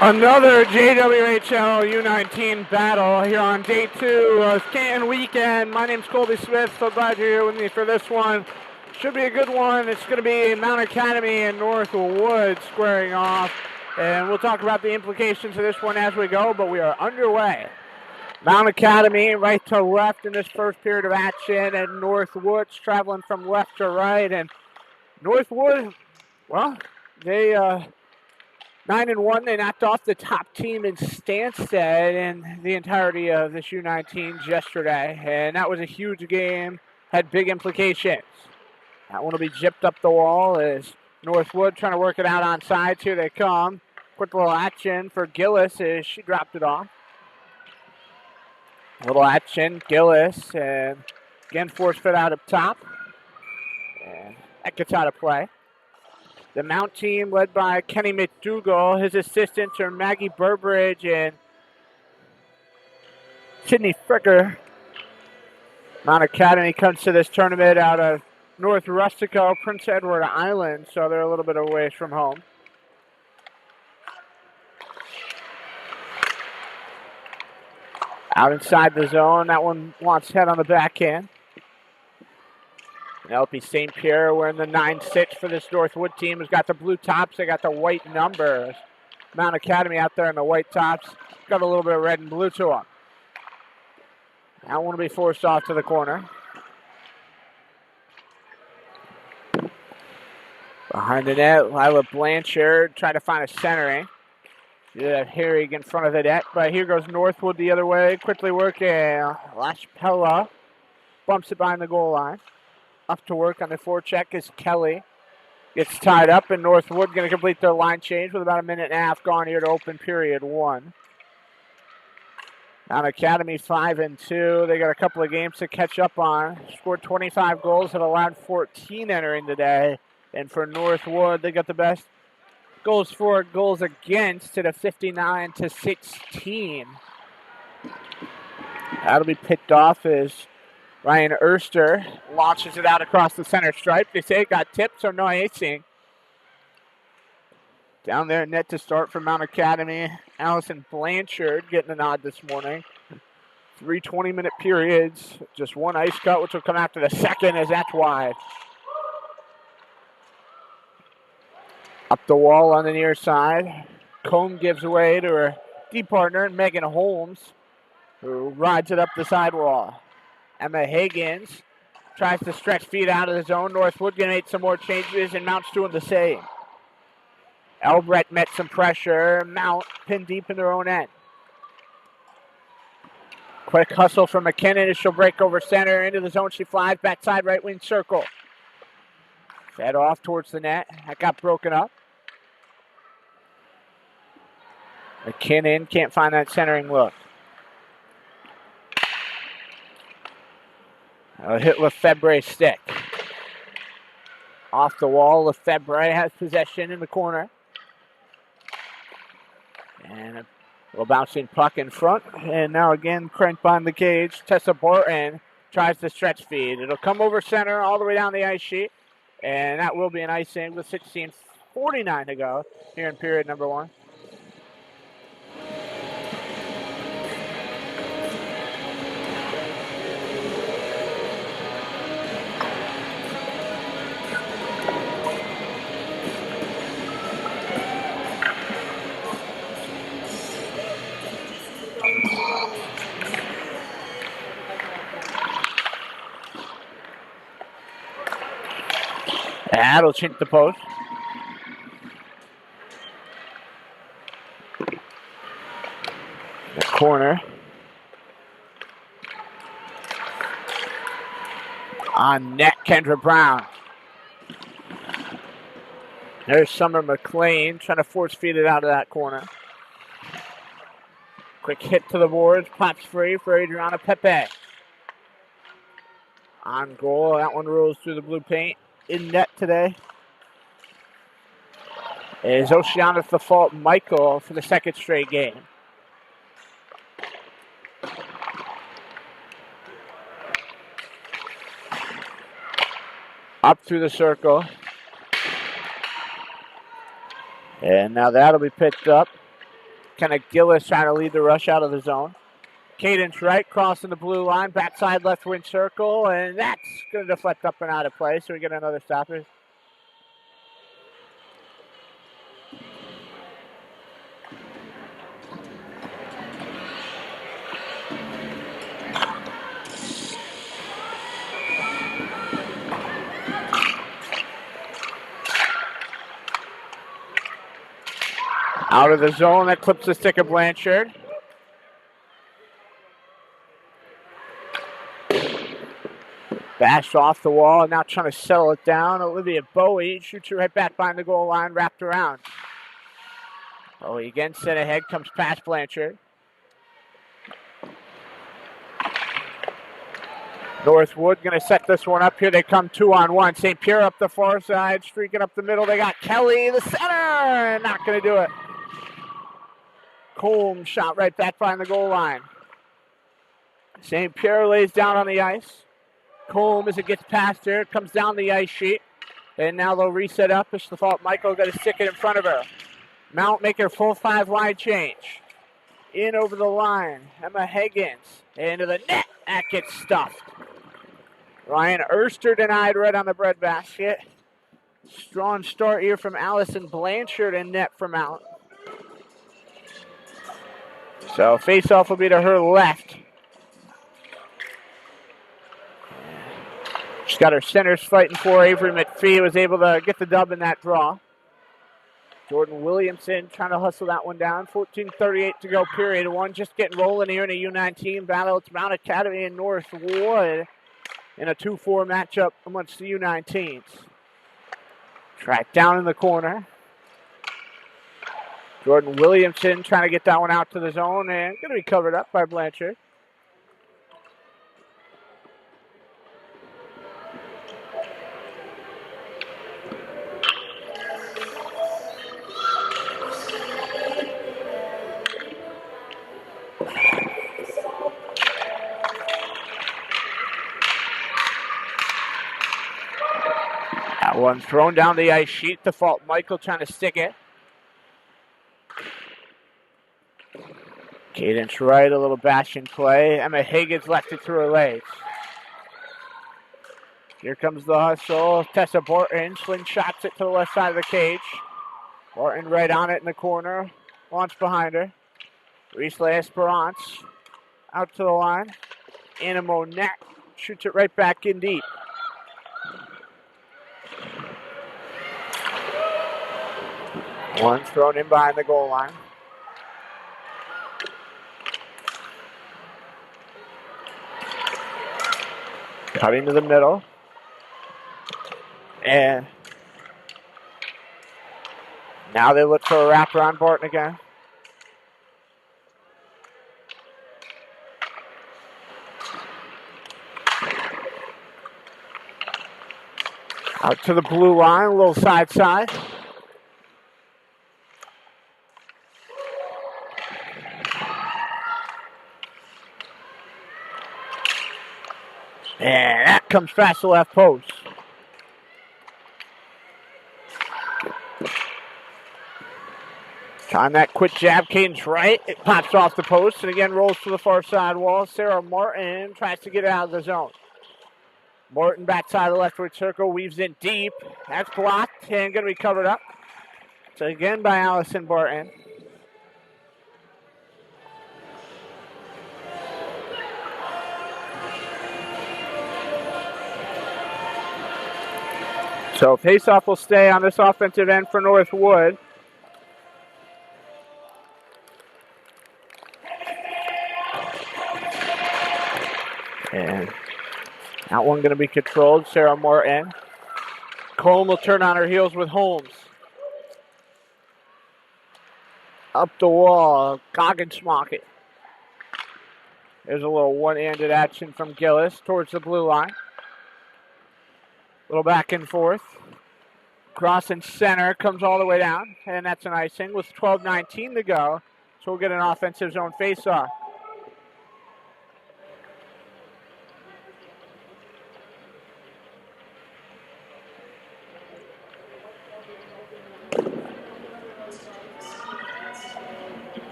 Another JWHL U19 battle here on day 2 of Canton weekend. My name's Colby Smith, so glad you're here with me for this one. Should be a good one. It's going to be Mount Academy and Northwood squaring off, and we'll talk about the implications of this one as we go, but we are underway. Mount Academy right to left in this first period of action, and Northwood's traveling from left to right, and Northwood, well, they 9-1, they knocked off the top team in Stansted in the entirety of this U19s yesterday, and that was a huge game, had big implications. That one will be jipped up the wall as Northwood trying to work it out on sides. Here they come. Quick little action for Gillis as she dropped it off. Little action, Gillis, and again force fit out up top. And that gets out of play. The Mount team led by Kenny McDougall. His assistants are Maggie Burbridge and Sydney Fricker. Mount Academy comes to this tournament out of North Rustico, Prince Edward Island, so they're a little bit away from home. Out inside the zone, that one wants head on the backhand. LP St. Pierre wearing the 9-6 for this Northwood team. Has got the blue tops. They got the white numbers. Mount Academy out there in the white tops. Got a little bit of red and blue to them. That one will be forced off to the corner. Behind the net, Lila Blanchard trying to find a centering. You have Herrig in front of the net, but here goes Northwood the other way. Quickly working. Lashpella bumps it behind the goal line. Up to work on the forecheck is Kelly. Gets tied up, and Northwood going to complete their line change with about a minute and a half gone here to open period 1. Mount Academy 5-2. They got a couple of games to catch up on. Scored 25 goals, have allowed 14 entering today. And for Northwood, they got the best goals for, goals against at a 59-16. That'll be picked off as Ryan Erster launches it out across the center stripe. They say it got tipped, so no icing. Down there, net to start for Mount Academy. Allison Blanchard getting a nod this morning. 3 20-minute periods. Just one ice cut, which will come after the second as that's wide. Up the wall on the near side. Combe gives away to her D partner, Megan Holmes, who rides it up the sidewall. Emma Higgins tries to stretch feet out of the zone. Northwood going to make some more changes, and Mount's doing the same. Elbrett met some pressure. Mount pinned deep in their own end. Quick hustle from McKinnon as she'll break over center. Into the zone she flies. Backside right wing circle. Fed off towards the net. That got broken up. McKinnon can't find that centering look. A hit Lefebvre's stick. Off the wall, Lefebvre has possession in the corner. And a little bouncing puck in front. And now again, cranked behind the cage. Tessa Barton tries to stretch feed. It'll come over center all the way down the ice sheet. And that will be an icing with 16:49 to go here in period number 1. That'll chink the post. The corner. On net, Kendra Brown. There's Summer McLean trying to force feed it out of that corner. Quick hit to the boards. Pops free for Adriana Pepe. On goal. That one rolls through the blue paint. In net today is Oceana Default Michael for the second straight game. Up through the circle. And now that'll be picked up kind of Gillis trying to lead the rush out of the zone. Cadence right, crossing the blue line, backside left wing circle, and that's going to deflect up and out of play, so we get another stoppage. Out of the zone, that clips the stick of Blanchard. Bashed off the wall, now trying to settle it down. Olivia Bowie shoots it right back behind the goal line, wrapped around. Bowie again sent ahead, comes past Blanchard. Northwood going to set this one up. Here they come 2-on-1. St. Pierre up the far side, streaking up the middle. They got Kelly, the center, not going to do it. Combs shot right back behind the goal line. St. Pierre lays down on the ice. Combs, as it gets past her, comes down the ice sheet. And now they'll reset up. It's the fault. Michael got to stick it in front of her. Mount make her full 5-wide change. In over the line. Emma Higgins into the net. That gets stuffed. Ryan Erster denied right on the breadbasket. Strong start here from Allison Blanchard and net for Mount. So face-off will be to her left. She's got her centers fighting for. Avery McPhee was able to get the dub in that draw. Jordan Williamson trying to hustle that one down. 14:38 to go, period one. Just getting rolling here in a U19 battle. It's Mount Academy and Northwood in a 2-4 matchup amongst the U19s. Track down in the corner. Jordan Williamson trying to get that one out to the zone and going to be covered up by Blanchard. That one thrown down the ice sheet. The fault Michael trying to stick it. Cadence right, a little bashing play. Emma Higgins left it through her legs. Here comes the hustle. Tessa Borton slingshots it to the left side of the cage. Borton right on it in the corner. Launch behind her. Riesla Esperance out to the line. Anna Monette shoots it right back in deep. One thrown in behind the goal line. Cutting to the middle. And now they look for a wrapper on Barton again. Out to the blue line, a little side. And that comes past the left post. On that quick jab, Cadence right. It pops off the post and again rolls to the far side wall. Sarah Martin tries to get it out of the zone. Martin backside of the leftward circle, weaves in deep. That's blocked and going to be covered up. So again by Allison Barton. So faceoff will stay on this offensive end for Northwood. And that one going to be controlled. Sarah Martin. Combe will turn on her heels with Holmes. Up the wall, Coggins-Smocket. There's a little one-handed action from Gillis towards the blue line. Little back and forth. Cross and center comes all the way down, and that's an icing with 12:19 to go. So we'll get an offensive zone faceoff.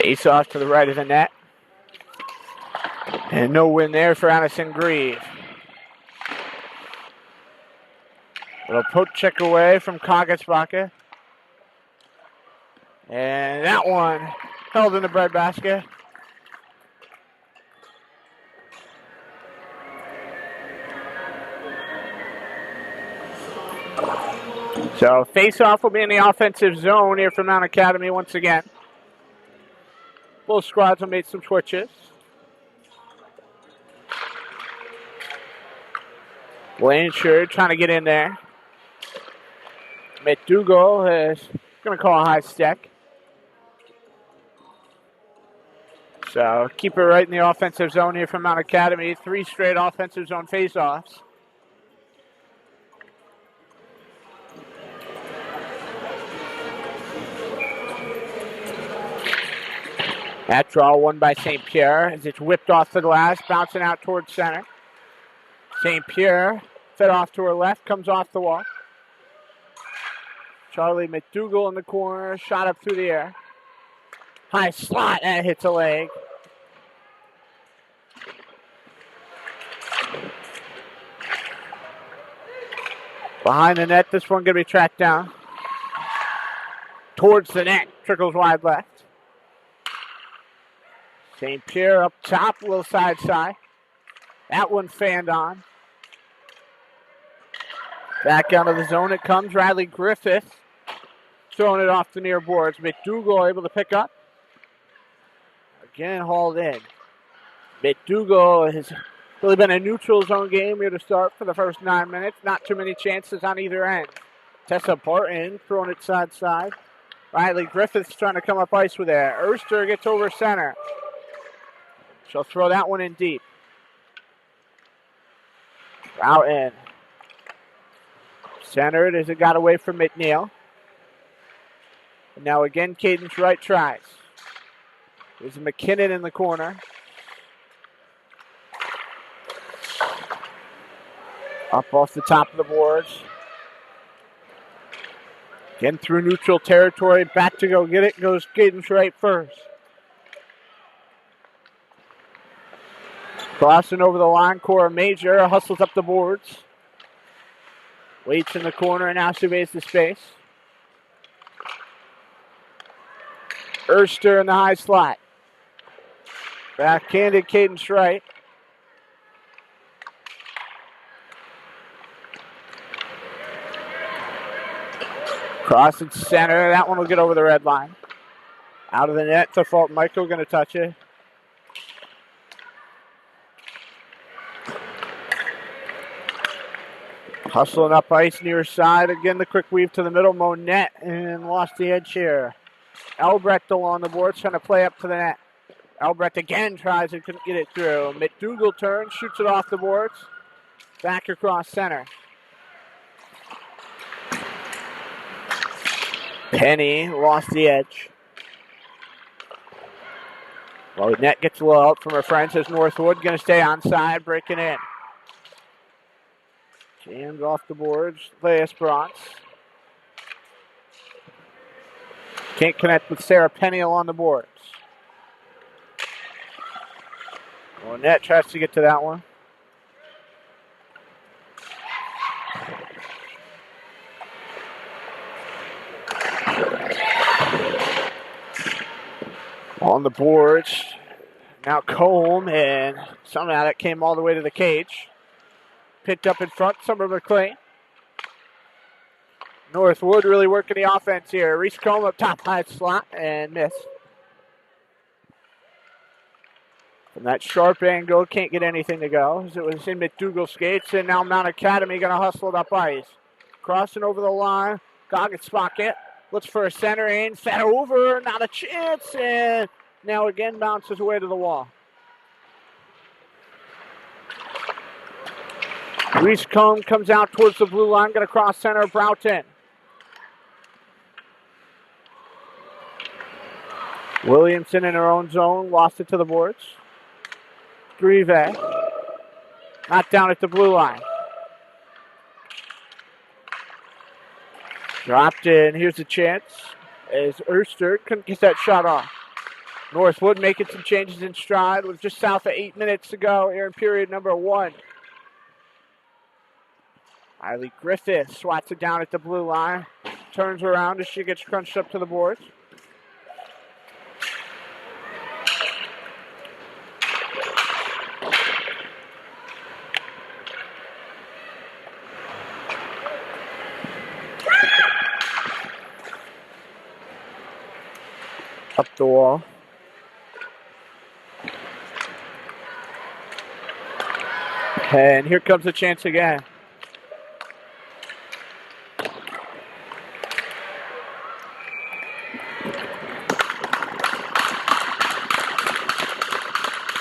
Face off to the right of the net. And no win there for Addison Grieve. Little poke check away from Kagasbaka. And that one held in the breadbasket. So face-off will be in the offensive zone here for Mount Academy once again. Both squads will make some switches. Blanchard trying to get in there. McDougall is going to call a high stick. So keep it right in the offensive zone here from Mount Academy. 3 straight offensive zone face-offs. That draw won by St. Pierre as it's whipped off the glass, bouncing out towards center. St. Pierre fed off to her left, comes off the wall. Charlie McDougall in the corner, shot up through the air. High slot, and it hits a leg. Behind the net, this one going to be tracked down. Towards the net, trickles wide left. St. Pierre up top, a little side. That one fanned on. Back out of the zone it comes. Riley Griffith throwing it off the near boards. McDougall able to pick up. Again hauled in. McDougall has really been a neutral zone game here to start for the first 9 minutes. Not too many chances on either end. Tessa Barton throwing it side. Riley Griffith's trying to come up ice with it. Erster gets over center. She'll throw that one in deep. Out in. Centered as it got away from McNeil. And now again, Cadence Wright tries. There's McKinnon in the corner. Up off the top of the boards. Getting through neutral territory. Back to go get it. Goes Cadence Wright first. Crossing over the line, Cora Major hustles up the boards. Waits in the corner and now surveys the space. Erster in the high slot. Backhanded Cadence Wright. Crossing center, that one will get over the red line. Out of the net, to fault Michael, going to touch it. Hustling up ice near side. Again, the quick weave to the middle. Monette and lost the edge here. Albrecht along the board, trying to play up to the net. Albrecht again tries and couldn't get it through. McDougall turns, shoots it off the boards. Back across center. Penny lost the edge. Well, net gets a little help from her friends as Northwood going to stay onside, breaking in. Jammed off the boards, play Esperance. Can't connect with Sarah Penny along the boards. Well, net tries to get to that one. On the boards, now Combe, and somehow that came all the way to the cage. Picked up in front, Summer McLean. Northwood really working the offense here. Reese Combe up top, high slot, and miss. From that sharp angle, can't get anything to go. As it was in McDougall skates, and now Mount Academy going to hustle it up ice. Crossing over the line, Goggins pocket. Looks for a center in, fed over, not a chance, and now again bounces away to the wall. Reese Combe comes out towards the blue line, going to cross center, Broughton. Williamson in her own zone, lost it to the boards. Grieve, not down at the blue line. Dropped in, here's a chance as Erster couldn't get that shot off. Northwood making some changes in stride with just south of 8 minutes to go here in period number 1. Riley Griffith swats it down at the blue line. Turns around as she gets crunched up to the boards. Up the wall. And here comes the chance again.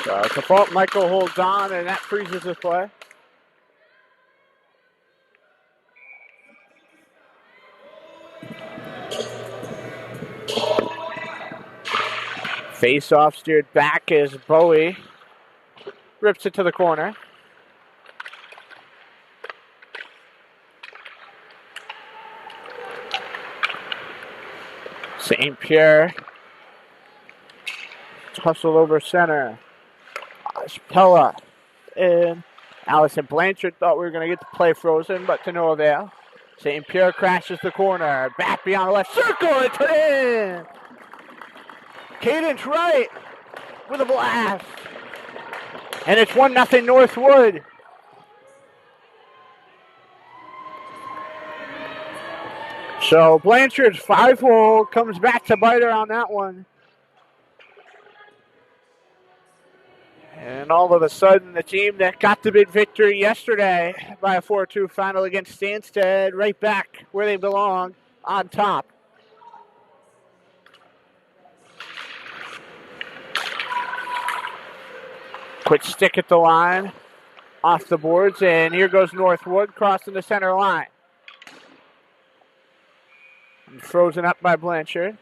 So it's a fault. Michael holds on, and that freezes the play. Face-off steered back as Bowie rips it to the corner. St. Pierre hustle over center. Pella and Allison Blanchard thought we were going to get the play frozen, but to no avail. St. Pierre crashes the corner. Back beyond the left circle. It's in. Cadence Wright with a blast. And it's 1-0 Northwood. So Blanchard's 5-hole comes back to bite her on that one. And all of a sudden, the team that got the big victory yesterday by a 4-2 final against Stansted, right back where they belong, on top. Quick stick at the line, off the boards, and here goes Northwood crossing the center line. And frozen up by Blanchard.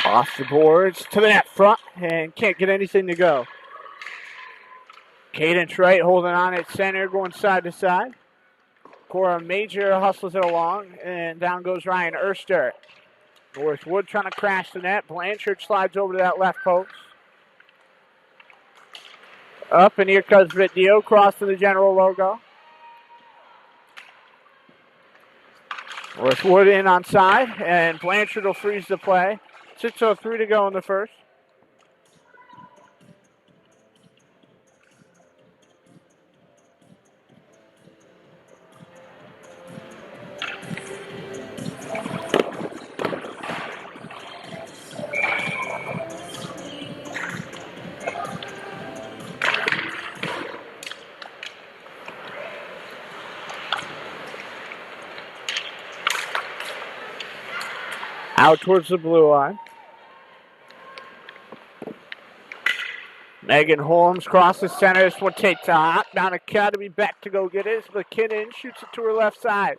Off the boards to the net front and can't get anything to go. Cadence Wright holding on at center, going side to side. Cora Major hustles it along, and down goes Ryan Erster. Northwood trying to crash the net. Blanchard slides over to that left post. Up, and here comes Vitdio, crossing the general logo. Northwood in on side, and Blanchard will freeze the play. 6:03 to go in the first. Out towards the blue line. Megan Holmes crosses center. This one takes a hop. Down Academy back to go get it. McKinnon shoots it to her left side.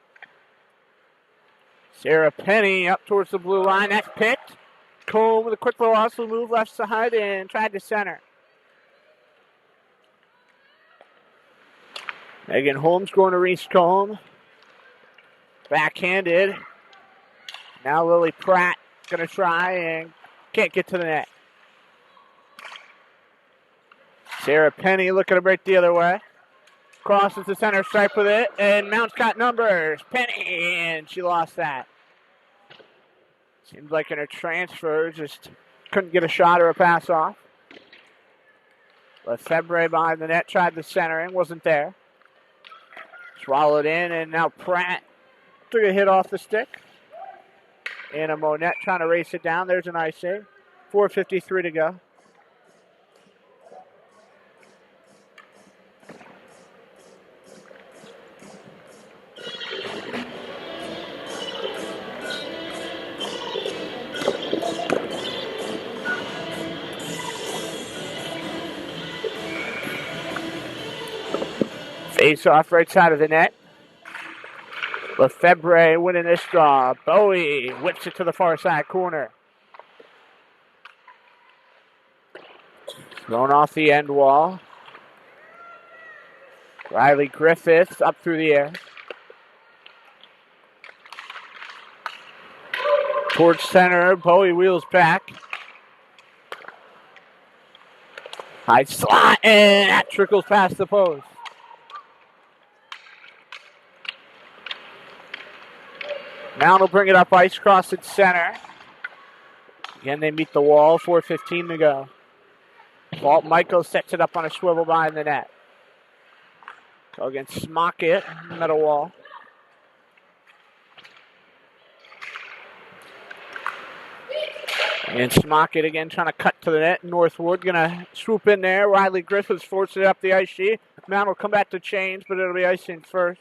Sarah Penny up towards the blue line. That's picked. Combe with a quick little hustle move left side and tried to center. Megan Holmes going to Reese Combe. Backhanded. Now Lily Pratt going to try and can't get to the net. Sarah Penny looking to break the other way. Crosses the center stripe with it, and Mount's got numbers. Penny, and she lost that. Seems like in her transfer, just couldn't get a shot or a pass off. Lefebvre behind the net, tried the centering, wasn't there. Swallowed in, and now Pratt took a hit off the stick. Anna Monette trying to race it down. There's an nice save. 4:53 to go. Face off right side of the net. Lefebvre winning this draw. Bowie whips it to the far side corner. Thrown off the end wall. Riley Griffiths up through the air. Towards center, Bowie wheels back. High slot, and that trickles past the post. Now will bring it up ice, cross at center. Again, they meet the wall, 4:15 to go. Walt Michael sets it up on a swivel behind the net. Go against Smockett, middle wall. And Smockett again trying to cut to the net. Northwood going to swoop in there. Riley Griffiths forces it up the ice sheet. Mount will come back to change, but it'll be icing first.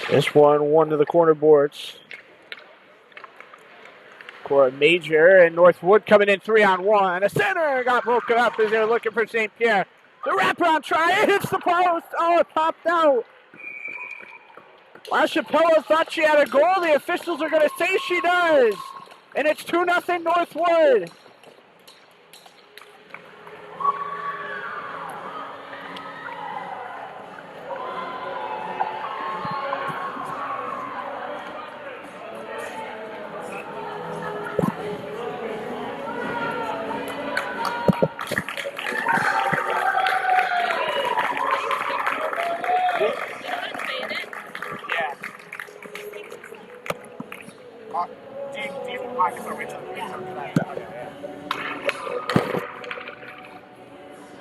This one to the corner boards. Cora Major and Northwood coming in 3-on-1. A center got broken up as they were looking for St. Pierre. The wraparound try, it hits the post. Oh, it popped out. LaChapelle thought she had a goal. The officials are going to say she does. And it's 2-0 Northwood.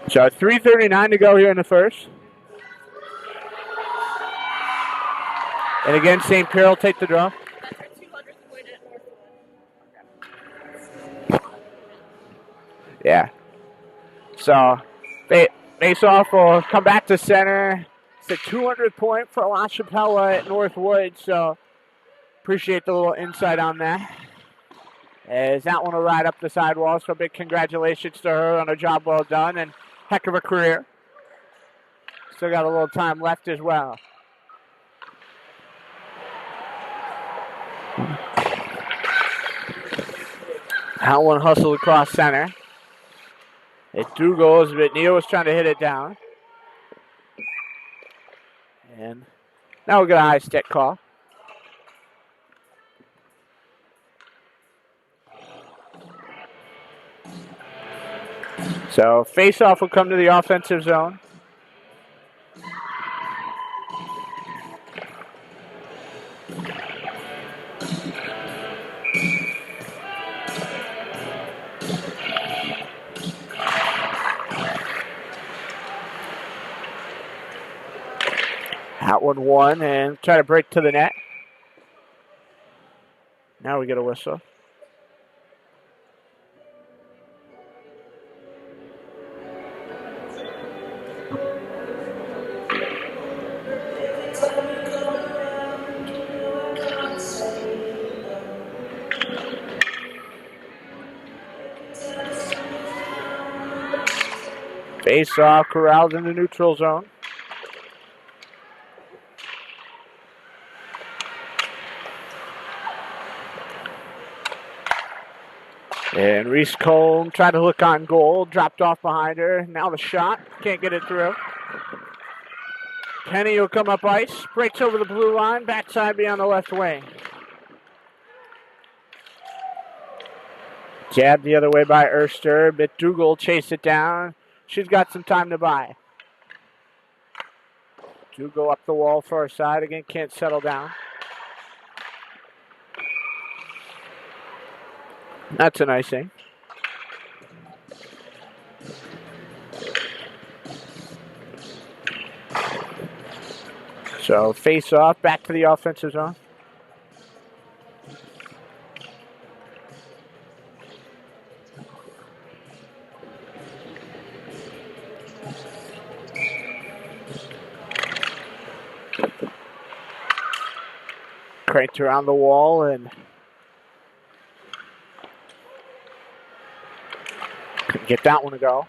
So 3:39 to go here in the first. And again, St. Pierre will take the draw. Yeah. So face-off will come back to center. It's a 200th point for LaChapelle at Northwood. So appreciate the little insight on that. As that one will ride up the sidewall. So big congratulations to her on a job well done and heck of a career. Still got a little time left as well. That one hustled across center. It do goes, but Neal was trying to hit it down. And now we got a high stick call. So face-off will come to the offensive zone. That one won and try to break to the net. Now we get a whistle. Face off, corralled in the neutral zone. And Reese Cole tried to look on goal, dropped off behind her. Now the shot, can't get it through. Penny will come up ice, breaks over the blue line, backside beyond the left wing. Jabbed the other way by Erster, but Dougal chased it down. She's got some time to buy. Dougal up the wall far side, again can't settle down. That's an icing. So face off, back to the offensive zone. Cranked around the wall and couldn't get that one to go.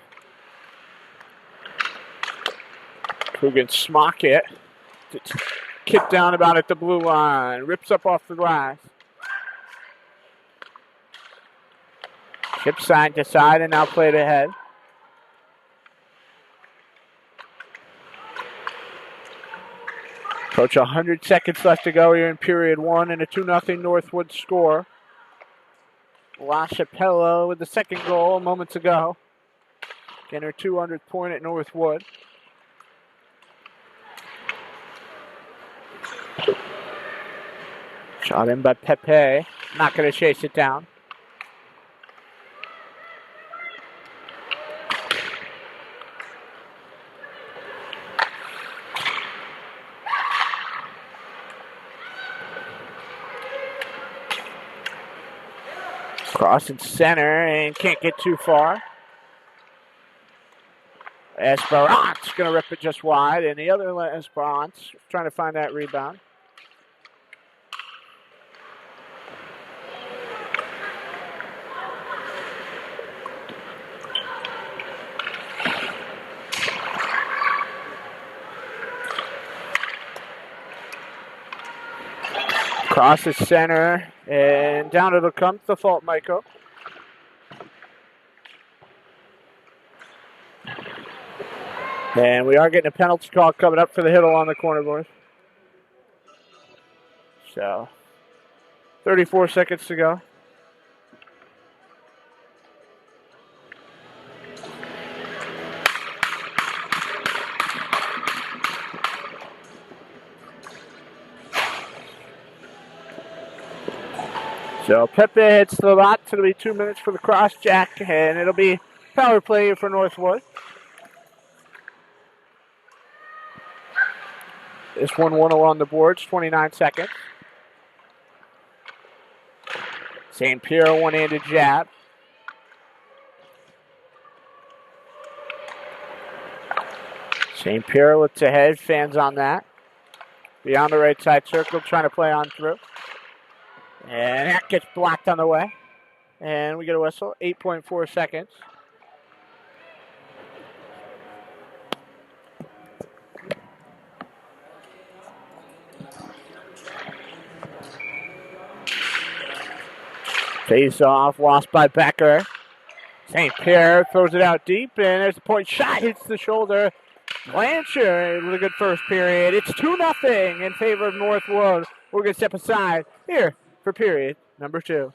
Coogan smock it. Kick down about at the blue line. Rips up off the glass. Chip side to side and now played ahead. Approach 100 seconds left to go here in period one and a 2-0 Northwood score. LaChapelle with the second goal moments ago. Getting her 200th point at Northwood. Shot in by Pepe. Not going to chase it down. Crossing center and can't get too far. Esperance going to rip it just wide, and the other Esperance trying to find that rebound. Crosses center, and down it'll come. The fault, Michael. And we are getting a penalty call coming up for the Hiddle on the corner, boys. So, 34 seconds to go. So Pepe hits the lot. It'll be 2 minutes for the cross jack, and it'll be power play for Northwood. This 1-1 on the boards, 29 seconds. St. Pierre one-handed jab. St. Pierre looks ahead, fans on that. Beyond the right side circle, trying to play on through. And that gets blocked on the way. And we get a whistle, 8.4 seconds. Face off, lost by Becker. St. Pierre throws it out deep, and there's a point shot, hits the shoulder. Blanchard with a good first period. It's 2-0 in favor of Northwood. We're going to step aside here for period number 2.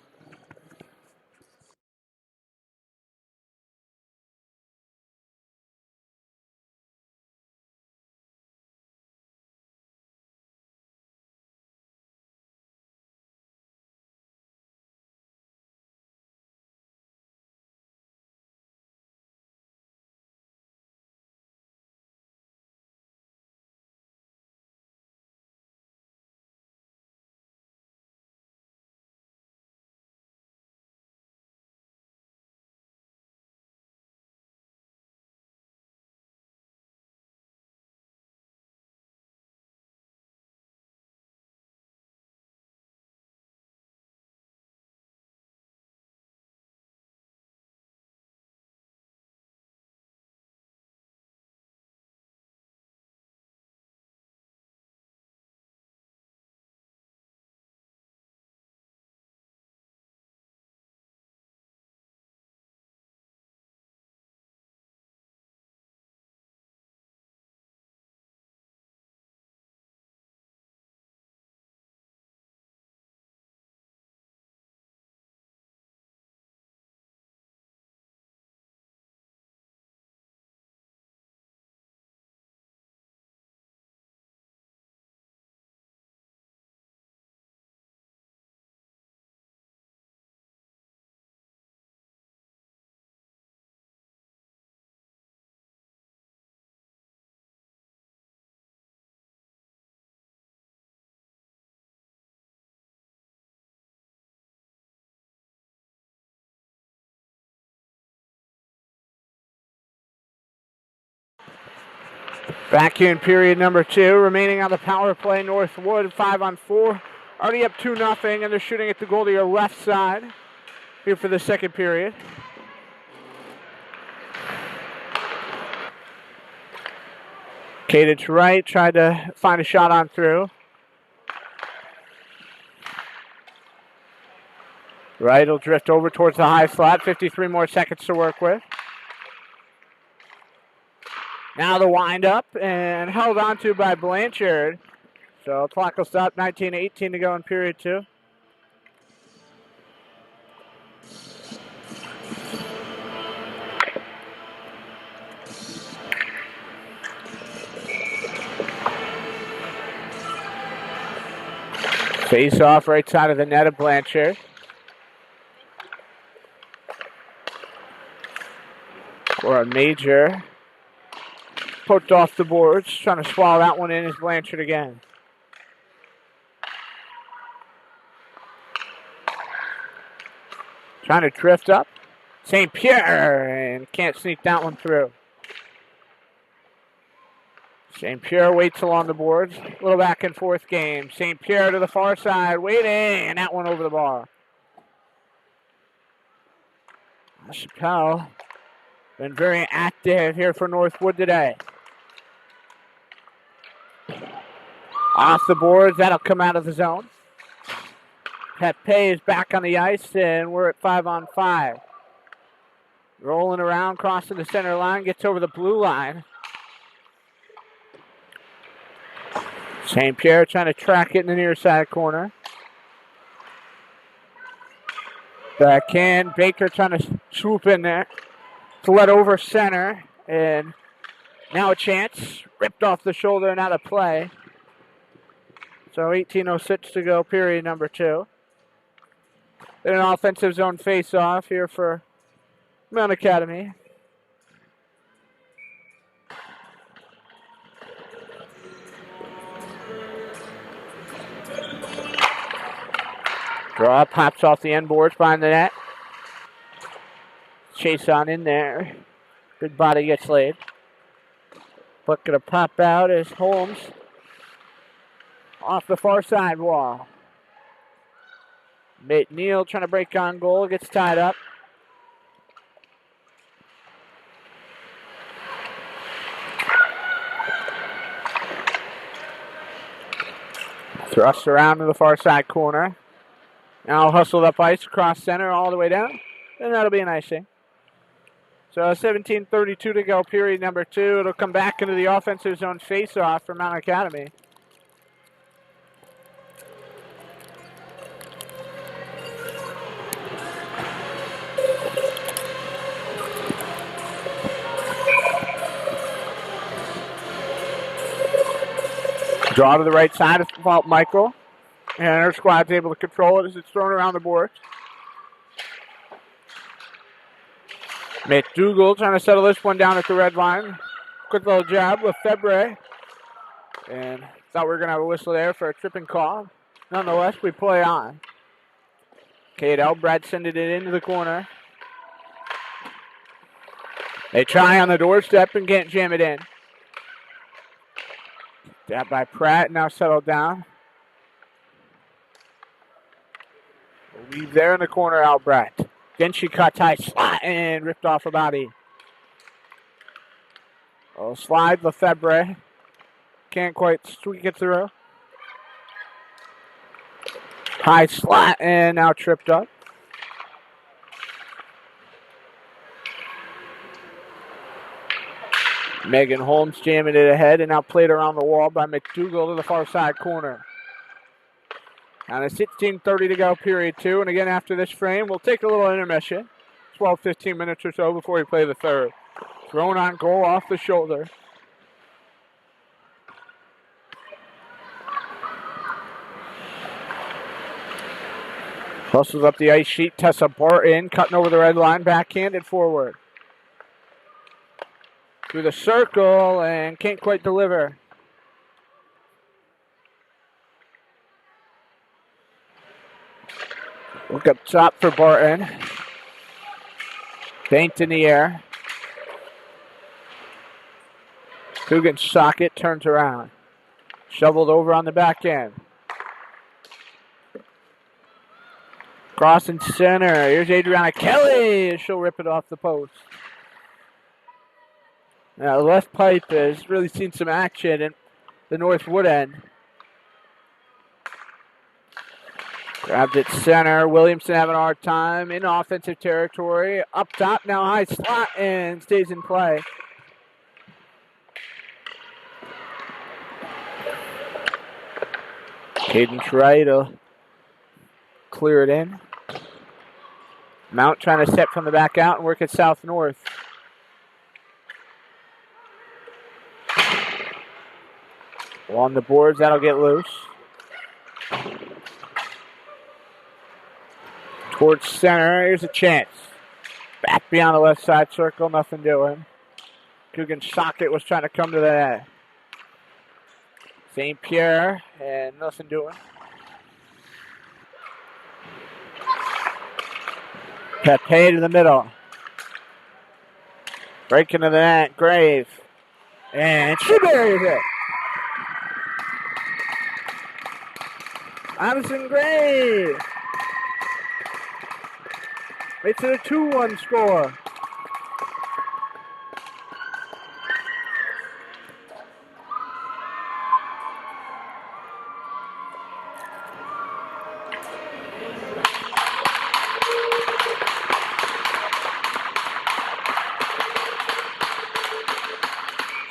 Back here in period number 2, remaining on the power play. Northwood 5-on-4 Already up 2-0, and they're shooting at the goal to your left side here for the second period. Cadence right, tried to find a shot on through. Right will drift over towards the high slot. 53 more seconds to work with. Now the wind up and held onto by Blanchard. So clock will stop. 19-18 to go in period 2. Face off right side of the net of Blanchard. Or a Major. Poked off the boards. Trying to swallow that one in is Blanchard again. Trying to drift up. St. Pierre and can't sneak that one through. St. Pierre waits along the boards. A little back and forth game. St. Pierre to the far side, waiting, and that one over the bar. Chappelle been very active here for Northwood today. Off the boards, that'll come out of the zone. Pepe is back on the ice, and we're at 5-on-5. Rolling around, crossing the center line, gets over the blue line. St. Pierre trying to track it in the near side corner. Backhand, Baker trying to swoop in there to let over center. And now a chance. Ripped off the shoulder and out of play. So 18:06 to go, period number 2. Then an offensive zone face-off here for Mount Academy. Draw, pops off the end boards behind the net. Chase on in there. Big body gets laid. Puck gonna pop out as Holmes off the far side wall. McNeil trying to break on goal, gets tied up. Thrust around to the far side corner. Now hustled up ice across center all the way down. And that'll be an icing. So 17:32 to go, period number 2. It'll come back into the offensive zone face-off for Mount Academy. Draw to the right side of Vault Michael. And our squad's able to control it as it's thrown around the boards. McDougal trying to settle this one down at the red line. Quick little jab with Febre. And thought we were going to have a whistle there for a tripping call. Nonetheless, we play on. Cade Elbrad sending it into the corner. They try on the doorstep and can't jam it in. That by Pratt, now settled down. Leave there in the corner, Albrecht. Then she cut tight slot and ripped off a body. Oh, slide Lefebvre. Can't quite squeak it through. High slot and now tripped up. Megan Holmes jamming it ahead and now played around the wall by McDougal to the far side corner. And it's 16:30 to go, period 2. And again, after this frame, we'll take a little intermission. 12, 15 minutes or so before we play the third. Thrown on goal off the shoulder. Hustles up the ice sheet. Tessa Barton cutting over the red line, backhanded forward. Through the circle and can't quite deliver. Look up top for Barton. Banked in the air. Coogan's socket turns around. Shoveled over on the back end. Crossing center. Here's Adriana Kelly. She'll rip it off the post. Now, the left pipe has really seen some action in the Northwood end. Grabbed it center. Williamson having a hard time in offensive territory. Up top now, high slot, and stays in play. Caden try to clear it in. Mount trying to step from the back out and work it south-north. On the boards, that'll get loose. Towards center, here's a chance. Back beyond the left side circle, nothing doing. Coogan's socket was trying to come to the net. St. Pierre, and nothing doing. Pepe to the middle. Break into the net, Grave. And she buries it. Madison Gray makes it a 2-1 score.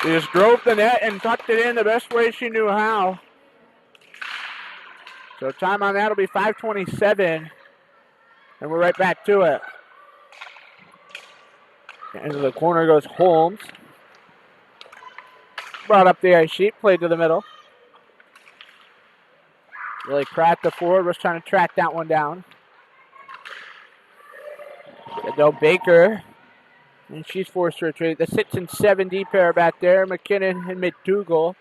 She just drove the net and tucked it in the best way she knew how. So time on that will be 5:27, and we're right back to it. Into the corner goes Holmes. Brought up the ice sheet, played to the middle. Really Pratt, the forward, was trying to track that one down. Adele Baker, and she's forced to retreat. The 6 and 7 D pair back there, McKinnon and McDougall.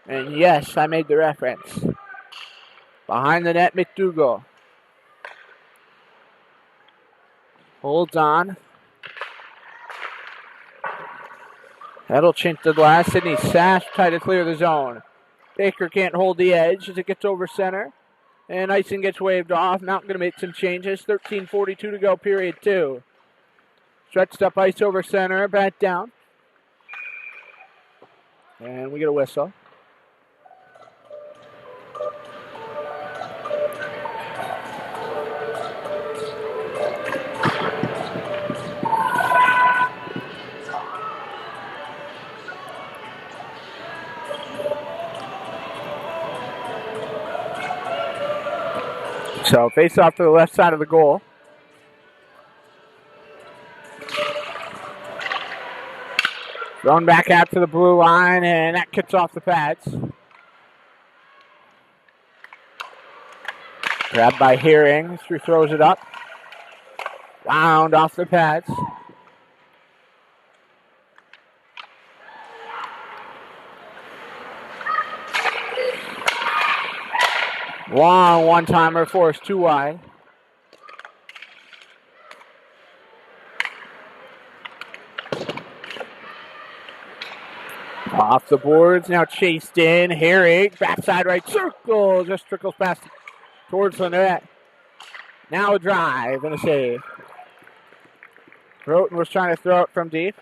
And yes, I made the reference. Behind the net, McDougall. Holds on. That'll chink the glass. Sydney Sash try to clear the zone. Baker can't hold the edge as it gets over center. And icing gets waved off. Mountain going to make some changes. 13:42 to go, period 2. Stretched up ice over center. Back down. And we get a whistle. So face off to the left side of the goal. Thrown back out to the blue line, and that kicks off the pads. Grabbed by Herring, she throws it up. Wound off the pads. Long one-timer forced 2 wide. Off the boards, now chased in. Herring, backside right circle, just trickles past towards the net. Now a drive and a save. Broughton was trying to throw it from deep.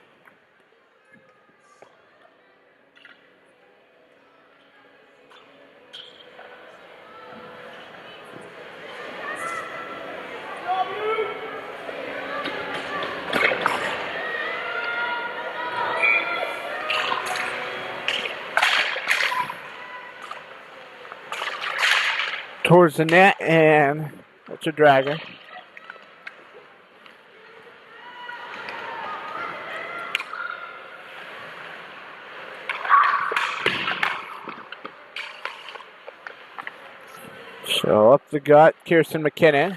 Towards the net, and that's a dragger. So up the gut, Kirsten McKinnon.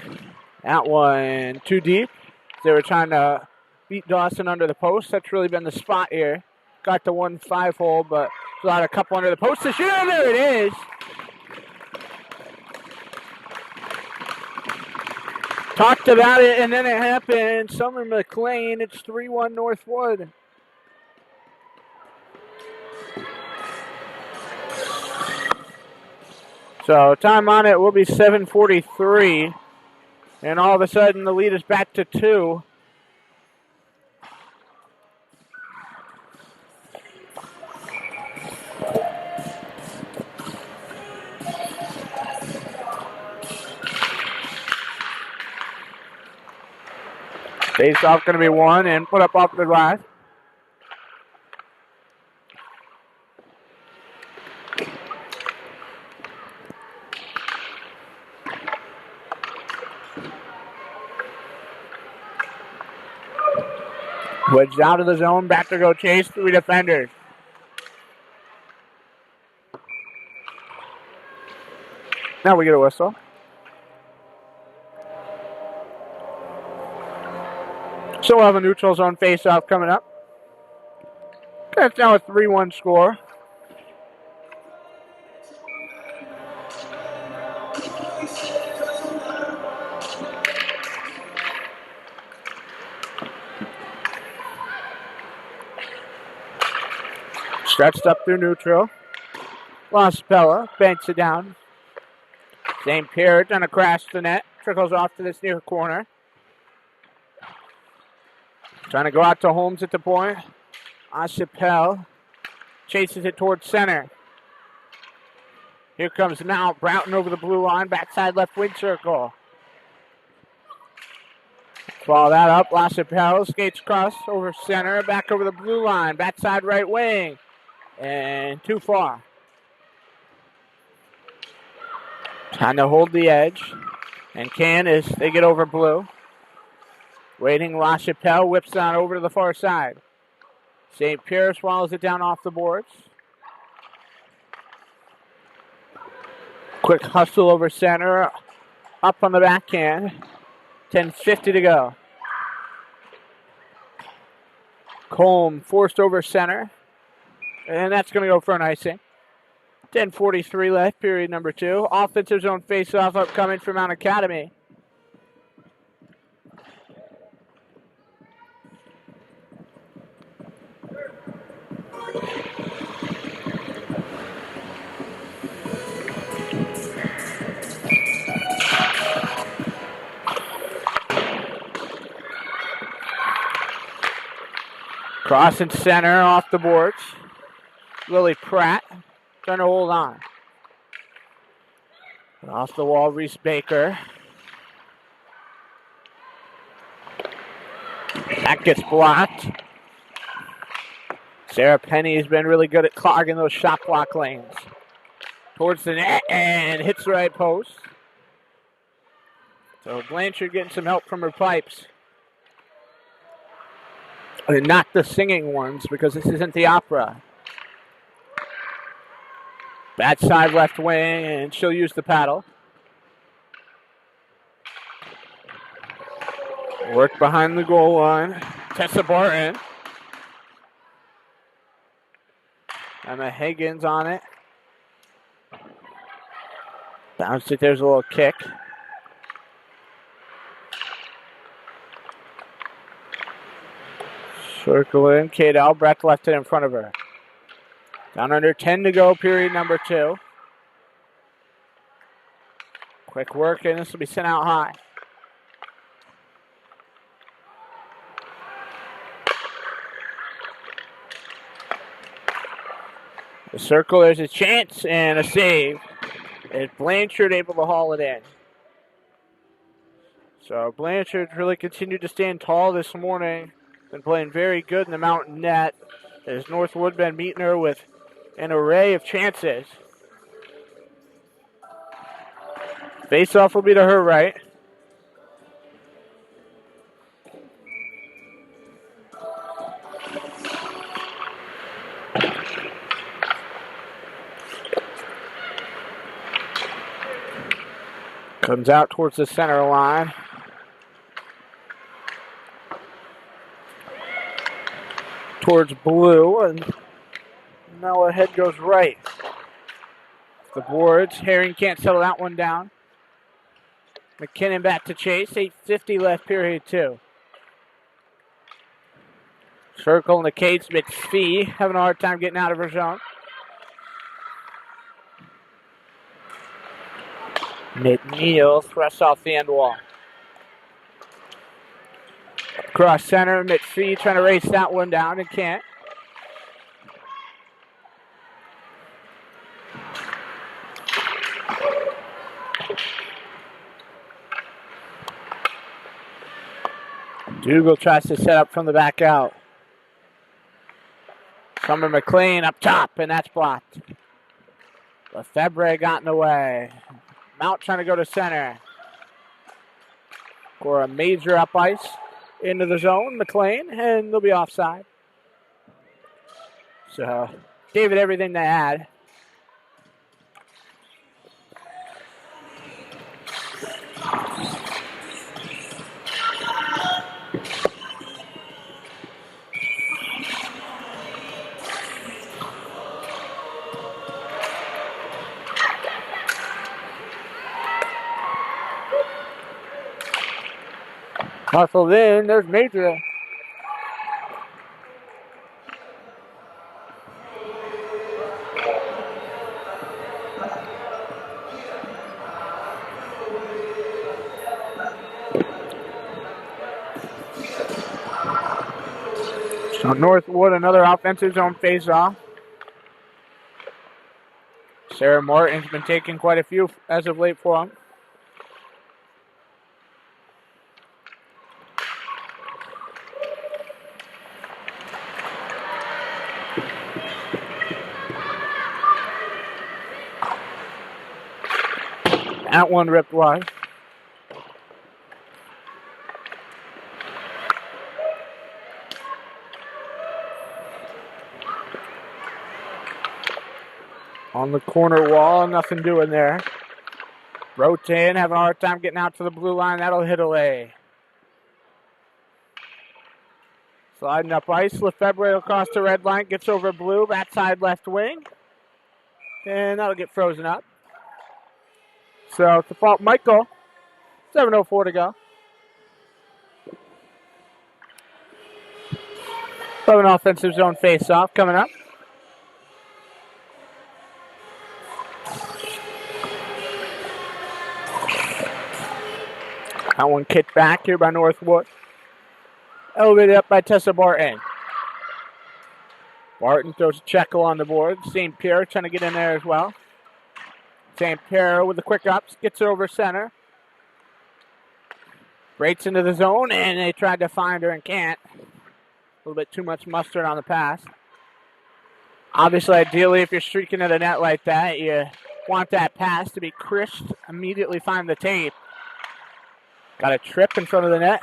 That one too deep. They were trying to beat Dawson under the post. That's really been the spot here. Got the 1-5 hole, but got a couple under the post to shoot. There it is. Talked about it, and then it happened. Summer McLean, it's 3-1 Northwood. So time on it will be 7:43. And all of a sudden the lead is back to 2. Face off going to be 1 and put up off the glass. Wedged out of the zone, back to go chase, 3 defenders. Now we get a whistle. So we'll have a neutral zone face-off coming up. That's now a 3-1 score. Stretched up through neutral. LaChapelle banks it down. St. Pierre trying to crash the net. Trickles off to this near corner. Trying to go out to Holmes at the point. LaChapelle chases it towards center. Here comes now Broughton over the blue line. Backside left wing circle. Follow that up. LaChapelle skates across over center. Back over the blue line. Backside right wing. And too far. Trying to hold the edge. And can as they get over blue. Waiting, LaChapelle whips on over to the far side. St. Pierre swallows it down off the boards. Quick hustle over center. Up on the backhand. 10:50 to go. Colm forced over center. And that's going to go for an icing. 10:43 left, period number 2. Offensive zone face-off upcoming for Mount Academy. Crossing center off the boards. Lily Pratt trying to hold on. Off the wall, Reese Baker. That gets blocked. Sarah Penny has been really good at clogging those shot block lanes. Towards the net and hits the right post. So Blanchard getting some help from her pipes. And not the singing ones because this isn't the opera. Bad side left wing, and she'll use the paddle. Work behind the goal line. Tessa Barton. Emma Higgins on it. Bounced it, there's a little kick. Circle in, Kate Albrecht left it in front of her. Down under 10 to go, period number 2. Quick work, and this will be sent out high. The circle, there's a chance and a save. And Blanchard able to haul it in. So Blanchard really continued to stand tall this morning. Been playing very good in the mountain net. As Northwood been meeting her with an array of chances. Face-off will be to her right. Comes out towards the center line. Towards blue, and now our head goes right. The boards, Herring can't settle that one down. McKinnon back to chase, 8:50 left, period 2. Circle in the Kate McPhee, having a hard time getting out of her zone. McNeil thrusts off the end wall. Cross center, McPhee trying to race that one down and can't. Dougal tries to set up from the back out. Summer McLean up top, and that's blocked. Lefebvre got in the way. Mount trying to go to center. For a major up ice into the zone, McLean, and they'll be offside. So, gave it everything they had. Hustled in, there's Major. So Northwood, another offensive zone face-off. Sarah Martin's been taking quite a few as of late for him. That one ripped wide. On the corner wall, nothing doing there. Rotan having a hard time getting out to the blue line. That'll hit away. Sliding up ice. Lefebvre across the red line. Gets over blue. Backside left wing. And that'll get frozen up. So to fault Michael. 7:04 to go. So an offensive zone face-off coming up. That one kicked back here by Northwood. Elevated up by Tessa Barton. Barton throws a checkle on the board. St. Pierre trying to get in there as well. St. Pierre with the quick ups. Gets it over center. Breaks into the zone, and they tried to find her and can't. A little bit too much mustard on the pass. Obviously, ideally, if you're streaking at a net like that, you want that pass to be crisp. Immediately find the tape. Got a trip in front of the net.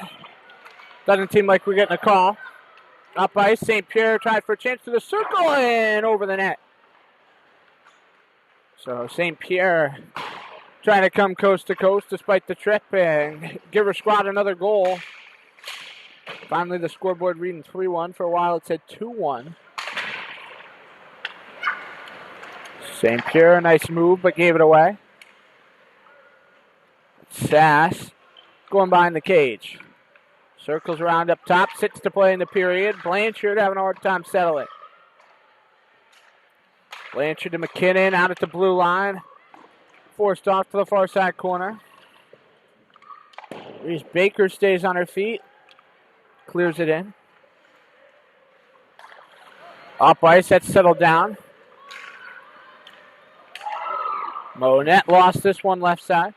Doesn't seem like we're getting a call. Up ice, St. Pierre tried for a chance to the circle and over the net. So St. Pierre trying to come coast to coast despite the trip and give her squad another goal. Finally, the scoreboard reading 3-1. For a while, it said 2-1. St. Pierre, a nice move, but gave it away. Sass going behind the cage. Circles around up top, sits to play in the period. Blanchard having a hard time settling. Blanchard to McKinnon, out at the blue line. Forced off to the far side corner. Reese Baker stays on her feet. Clears it in. Up ice, that's settled down. Monette lost this one left side.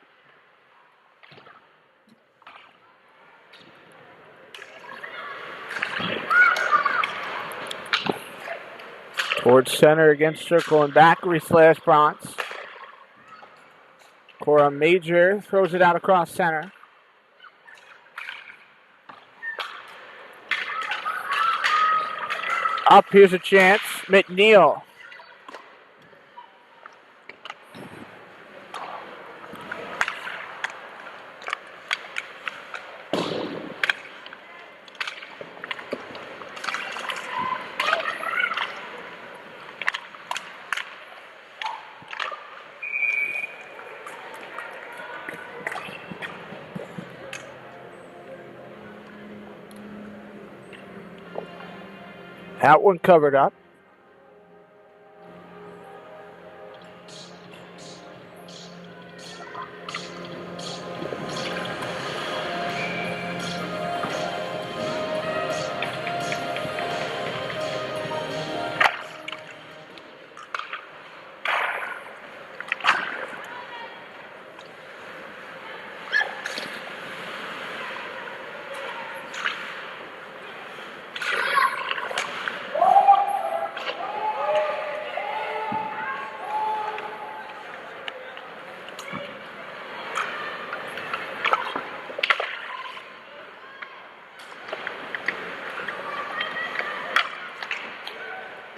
Towards center against circle and back. Slash Bronx. Cora Major throws it out across center. Up, here's a chance. McNeil. That one covered up.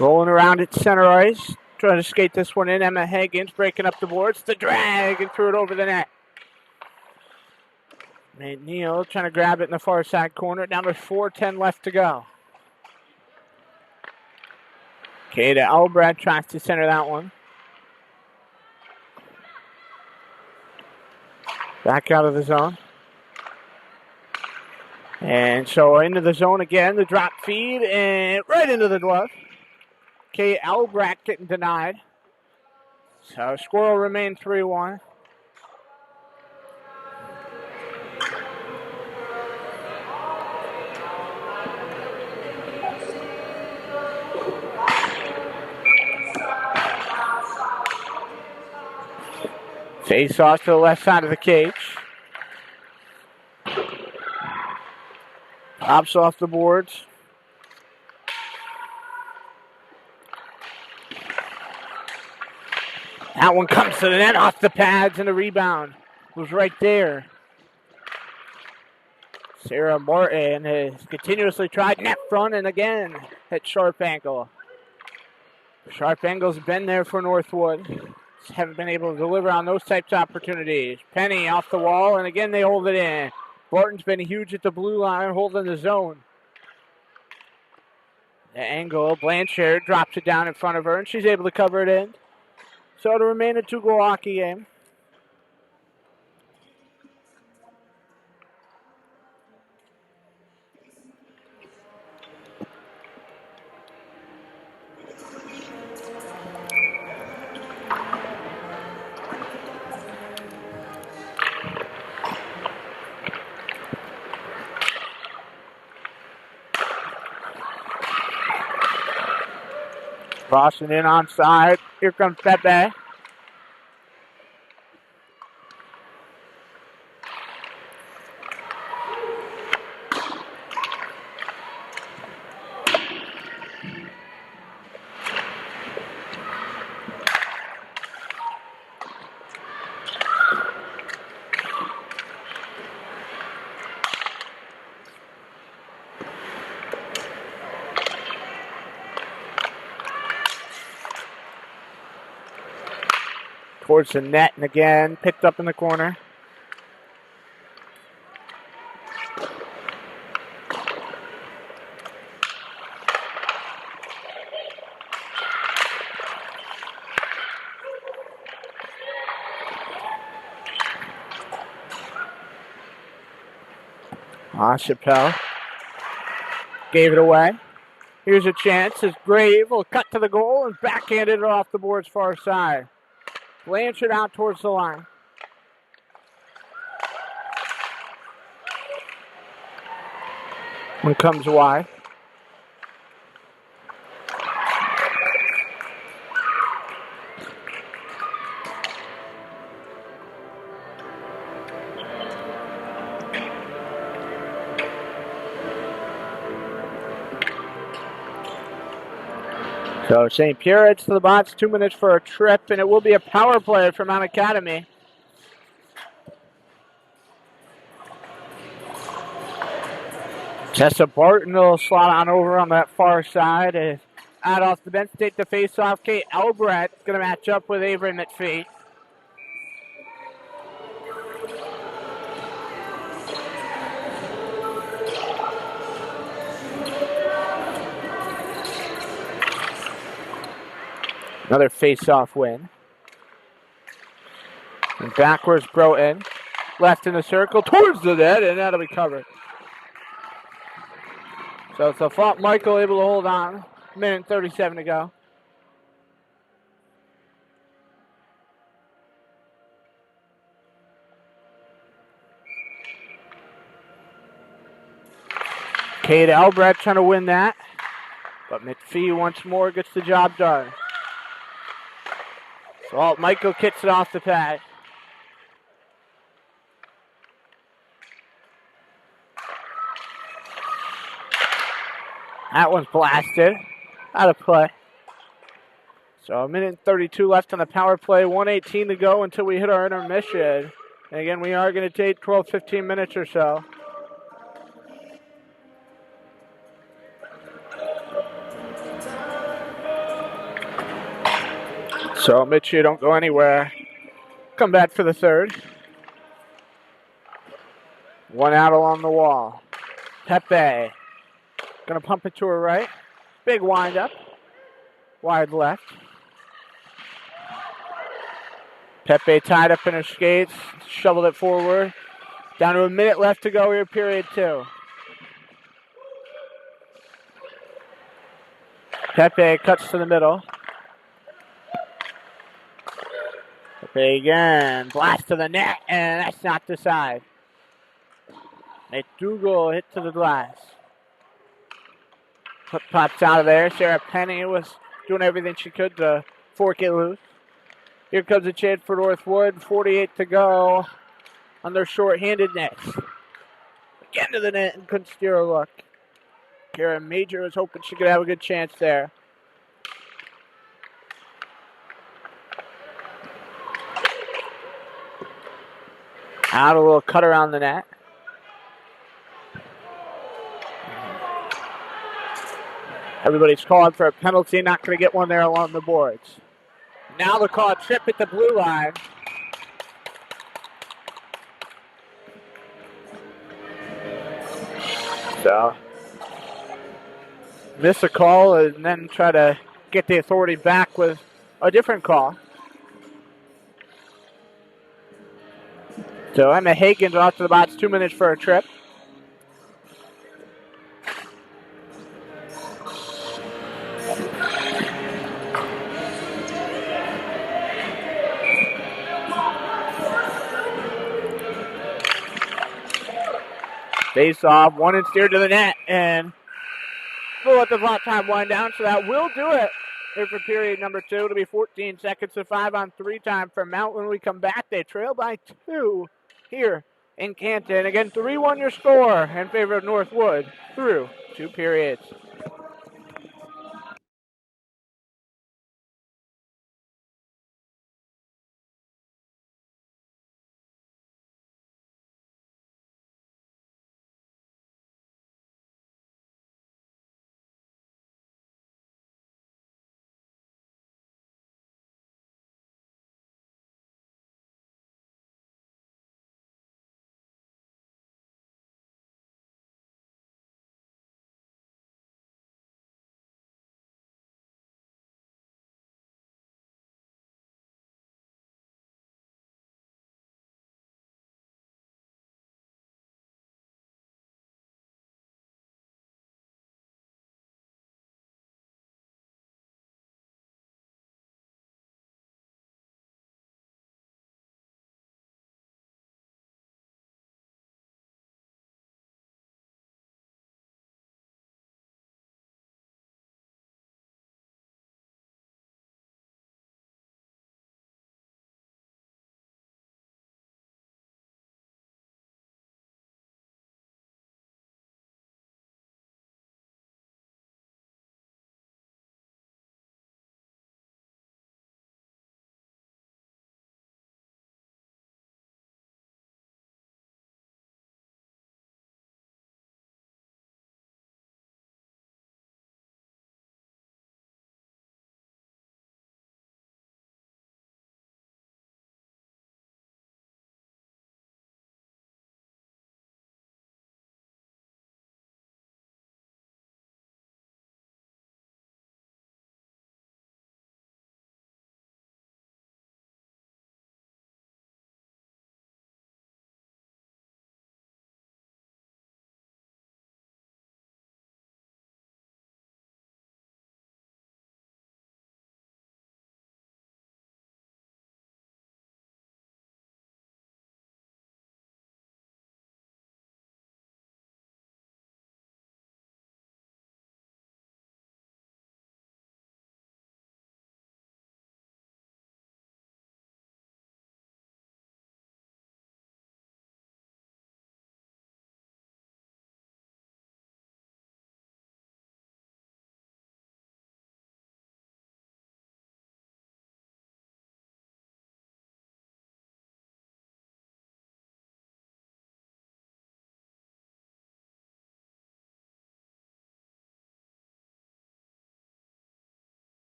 Rolling around at center ice. Trying to skate this one in. Emma Higgins breaking up the boards. The drag and threw it over the net. McNeil trying to grab it in the far side corner. Now there's 4:10 left to go. Kata Albrecht tries to center that one. Back out of the zone. And so into the zone again. The drop feed and right into the glove. Kate Albrecht getting denied. So score will remain 3-1. Face off to the left side of the cage. Pops off the boards. That one comes to the net off the pads and a rebound. Was right there. Sarah Martin has continuously tried net front and again at sharp angle. Sharp angle's been there for Northwood. Just haven't been able to deliver on those types of opportunities. Penny off the wall and again they hold it in. Barton's been huge at the blue line holding the zone. The angle, Blanchard drops it down in front of her and she's able to cover it in. So it'll remain a 2-goal hockey game. Crossing in onside. Here comes Pepe. Towards the net and again picked up in the corner. Chappelle gave it away. Here's a chance as Grave will cut to the goal and backhanded it off the board's far side. Blanchard out towards the line. One comes wide. So St. Pierre heads to the box, 2 minutes for a trip, and it will be a power play from Mount Academy. Tessa Barton will slot on over on that far side. And out off the bench, take the face-off. Kate Albrecht going to match up with Avery McPhee. Another face-off win. And backwards Broughton. Left in the circle towards the net, and that'll be covered. So it's a fault. Michael able to hold on. 1:37 to go. Kate Albrecht trying to win that. But McPhee once more gets the job done. So Michael kicks it off the pad. That one's blasted. Out of play. So 1:32 left on the power play. 1:18 to go until we hit our intermission. And again, we are going to take 12-15 minutes or so. So Mitch, you don't go anywhere. Come back for the third. One out along the wall. Pepe. Gonna pump it to her right. Big windup. Wide left. Pepe tied up in her skates. Shoveled it forward. Down to a minute left to go here, period 2. Pepe cuts to the middle. Pepe again. Blast to the net, and that's knocked aside. McDougal hit to the glass. Pops out of there. Sarah Penny was doing everything she could to fork it loose. Here comes a chance for Northwood. 48 to go on their short-handed nets. Again to the net and couldn't steer a look. Karen Major was hoping she could have a good chance there. Out a little cut around the net. Everybody's calling for a penalty. Not going to get one there along the boards. Now the call, trip at the blue line. So, miss a call and then try to get the authority back with a different call. So Emma Hagen's off to the box, 2 minutes for a trip. Face off, one and steered to the net, and we'll let the clock time wind down, so that will do it here for period number 2. It'll be 14 seconds to 5-on-3 time for Mount. When we come back, they trail by 2 here in Canton. Again, 3-1 your score in favor of Northwood through 2 periods.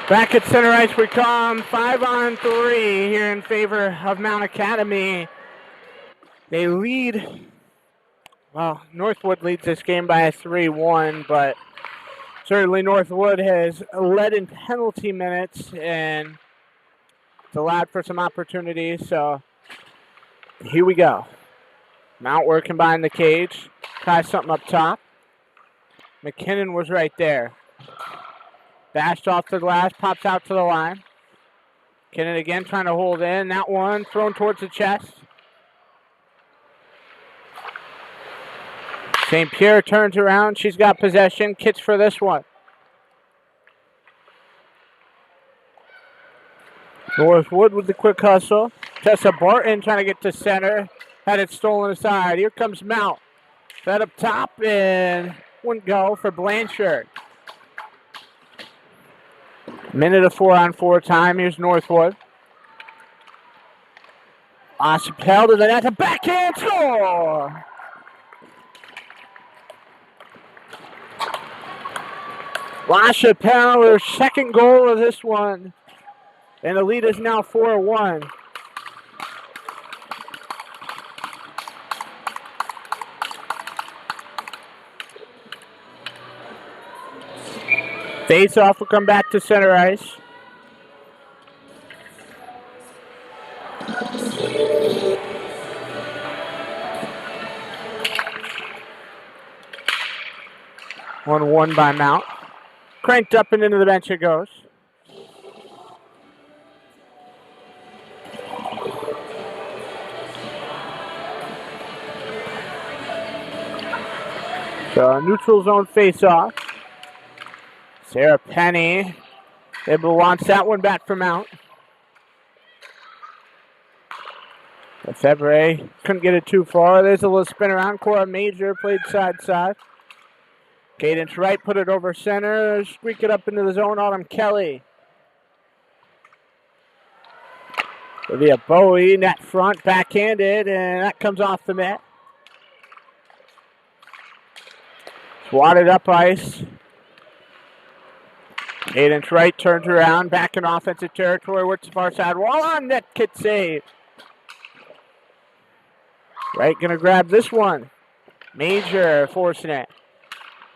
Back at center ice we come. 5-on-3 here in favor of Mount Academy. They lead. Well, Northwood leads this game by a 3-1, but certainly Northwood has led in penalty minutes and it's allowed for some opportunities. So here we go. Mount working behind the cage. Tries something up top. McKinnon was right there. Bashed off to the glass, pops out to the line. McKinnon again trying to hold in. That one thrown towards the chest. St. Pierre turns around. She's got possession. Kits for this one. Northwood with the quick hustle. Tessa Barton trying to get to center. Had it stolen aside. Here comes Mount. That up top and wouldn't go for Blanchard. Minute of 4-on-4 time. Here's Northwood. LaChapelle to the net. A backhand score! LaChapelle, her second goal of this one. And the lead is now 4-1. Face-off will come back to center ice. One by Mount. Cranked up and into the bench it goes. So neutral zone face-off. Sarah Penny able wants that one back from Mount. Lefebvre couldn't get it too far. There's a little spin around. Cora Major played side-side. Cadence right, put it over center. Squeak it up into the zone. Autumn Kelly. Olivia Bowie, net front, backhanded, and that comes off the net. Swatted up ice. Cadence right, turns around, back in offensive territory. Works the far side wall on net, Kit save. Right, gonna grab this one. Major forcing it.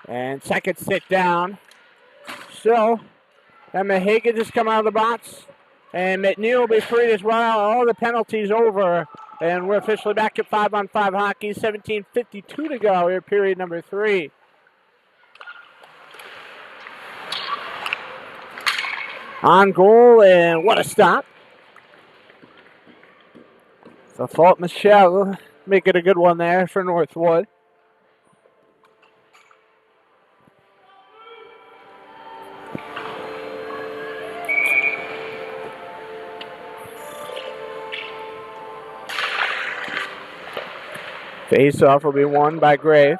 And second stick down. So, Emma Hagan just come out of the box. And McNeil will be freed as well. All the penalties over. And we're officially back at 5-on-5 hockey. 17:52 to go here, period number 3. On goal, and what a stop. So fault Michelle. Make it a good one there for Northwood. Face-off will be won by Grave.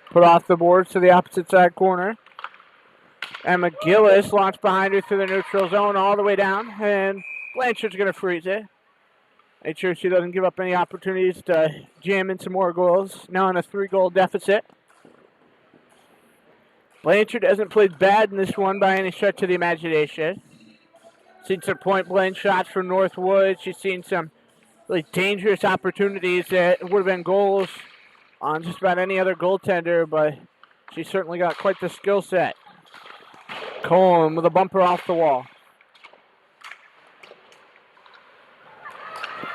Put off the boards to the opposite side corner. Emma Gillis launched behind her through the neutral zone all the way down. And Blanchard's going to freeze it. Make sure she doesn't give up any opportunities to jam in some more goals. Now in a 3-goal deficit. Blanchard hasn't played bad in this one by any stretch of the imagination. Seen some point-blank shots from Northwood. She's seen some really dangerous opportunities that would have been goals on just about any other goaltender, but she's certainly got quite the skill set. Cohen with a bumper off the wall.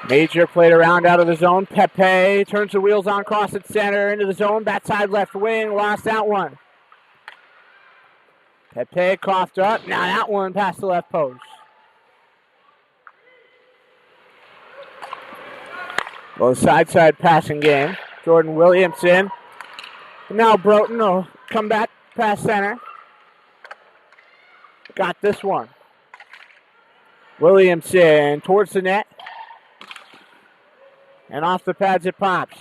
Major played around out of the zone. Pepe turns the wheels on, cross at center, into the zone, backside left wing, lost that one. Pepe coughed up, now that one past the left post. Well, side passing game. Jordan Williamson. Now Broughton will come back past center. Got this one. Williamson towards the net. And off the pads it pops.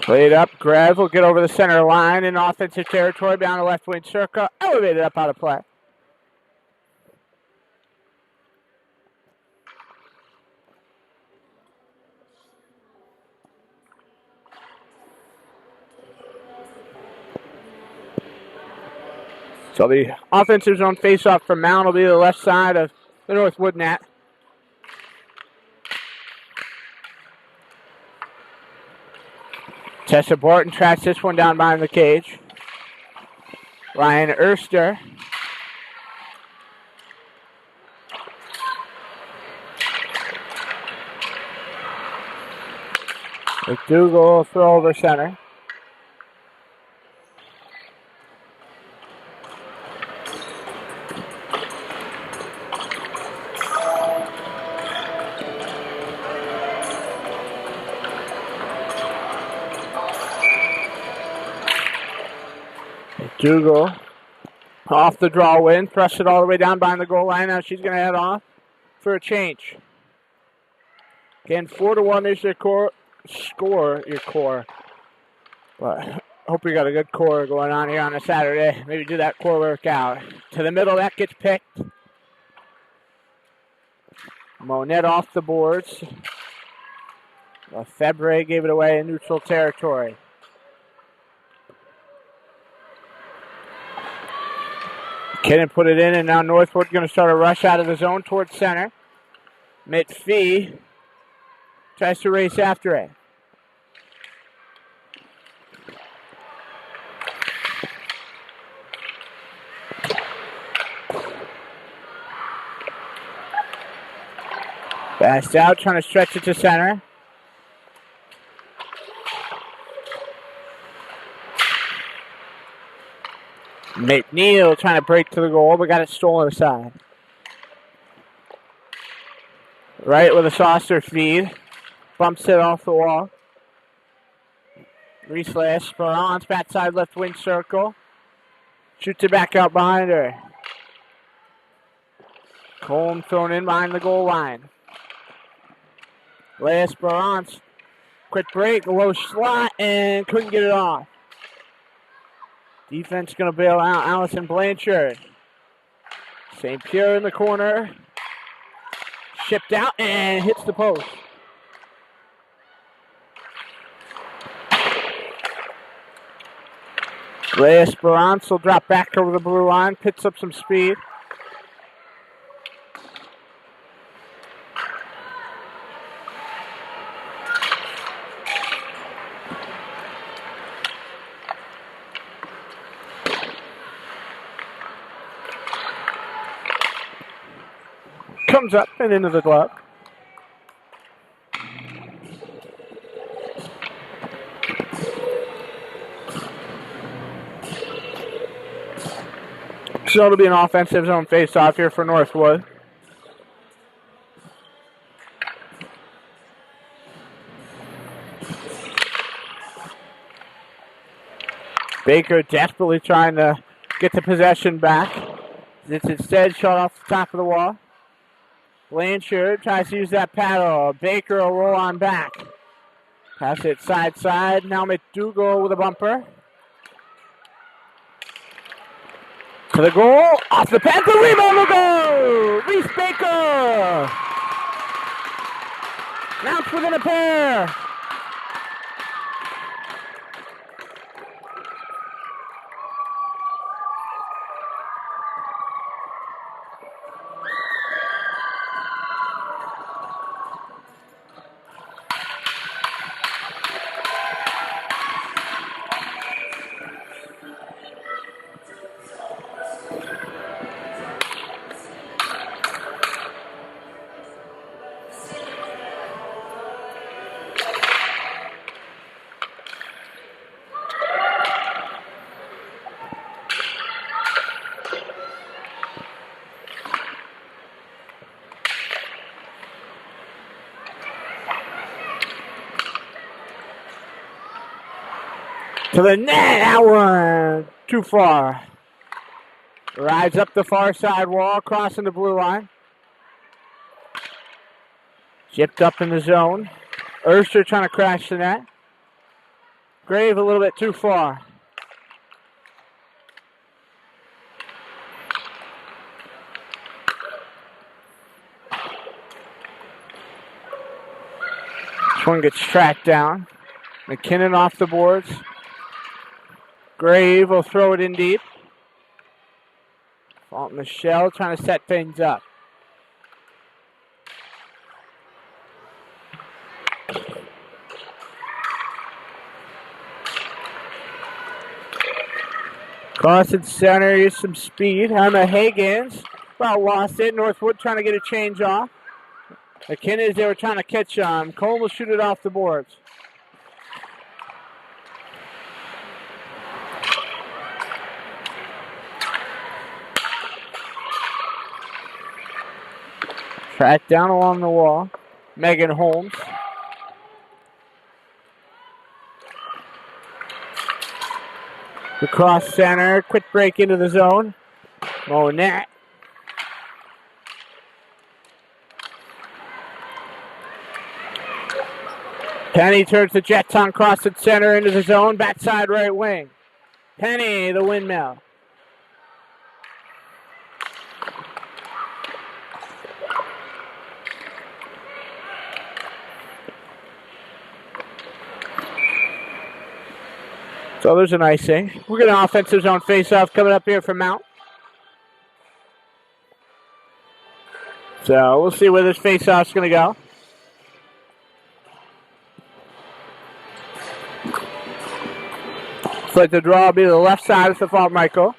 Played up. Grev will get over the center line in offensive territory beyond the left wing circle. Elevated up out of play. So the offensive zone faceoff from Mound will be the left side of the Northwood net. Tessa Borton tracks this one down behind the cage. Ryan Erster. McDougal will throw over center. McDougal off the draw win, thrust it all the way down behind the goal line. Now she's going to head off for a change. Again, 4-1 is your core. But hope you got a good core going on here on a Saturday. Maybe do that core workout. To the middle, that gets picked. Monette off the boards. Lefebvre gave it away in neutral territory. Canton put it in, and now Northwood going to start a rush out of the zone towards center. McPhee tries to race after it. Passed out, trying to stretch it to center. McNeil trying to break to the goal, but got it stolen aside. Right with a saucer feed. Bumps it off the wall. Reslash, Esperance, backside left wing circle. Shoots it back out behind her. Colm thrown in behind the goal line. Leigh Esperance, quick break, low slot, and couldn't get it off. Defense going to bail out Allison Blanchard. St. Pierre in the corner. Shipped out and hits the post. Leigh Esperance will drop back over the blue line, picks up some speed. Comes up and into the glove. So it'll be an offensive zone face-off here for Northwood. Baker desperately trying to get the possession back. It's instead shot off the top of the wall. Blanchard tries to use that paddle. Baker will roll on back. Pass it side. Now McDougal with a bumper. To the goal. Off the pass. The rebound will go. Reese Baker. Mounts within a pair. To the net, that one too far. Rides up the far side wall, crossing the blue line. Chipped up in the zone. Erster trying to crash the net. Grave a little bit too far. This one gets tracked down. McKinnon off the boards. Grave will throw it in deep. Michelle trying to set things up. Cross at center, use some speed. Emma Higgins about lost it. Northwood trying to get a change off. McKinnon, they were trying to catch on. Cole will shoot it off the boards. Tracked down along the wall. Megan Holmes. Across center, quick break into the zone. Monette. Penny turns the Jets on cross at center into the zone, backside right wing. Penny, the windmill. So there's an icing. We're going to offensive zone face-off coming up here from Mount. So we'll see where this face-off's going to go. But the draw will be to the left side of the fault, Michael.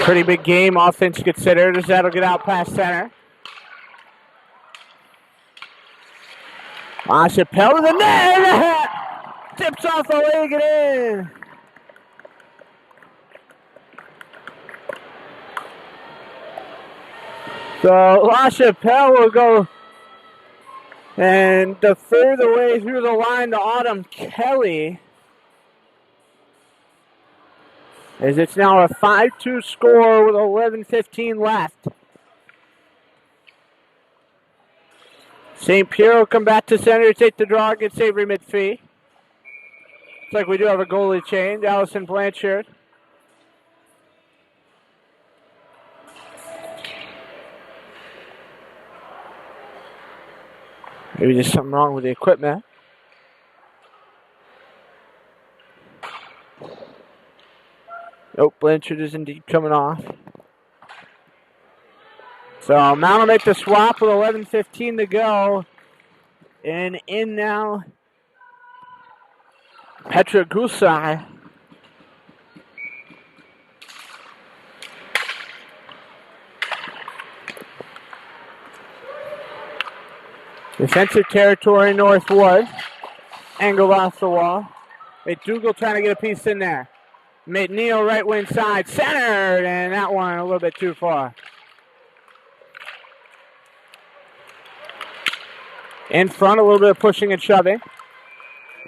Pretty big game, offense considered, as that'll get out past center. LaChapelle to the net! Tips off the leg and in. So LaChapelle will go and defer the way through the line to Autumn Kelly. As it's now a 5-2 score with 11:15 left. St. Pierre will come back to center, take the draw, get Savory mid-fee. Looks like we do have a goalie change. Allison Blanchard. Maybe there's something wrong with the equipment. Nope, Blanchard is indeed coming off. So Mount will make the swap with 11:15 to go. And in now, Petra Gusai. Defensive territory, Northwood. Angled off the wall. Dougal trying to get a piece in there. McNeil right wing side, centered, and that one a little bit too far. In front, a little bit of pushing and shoving.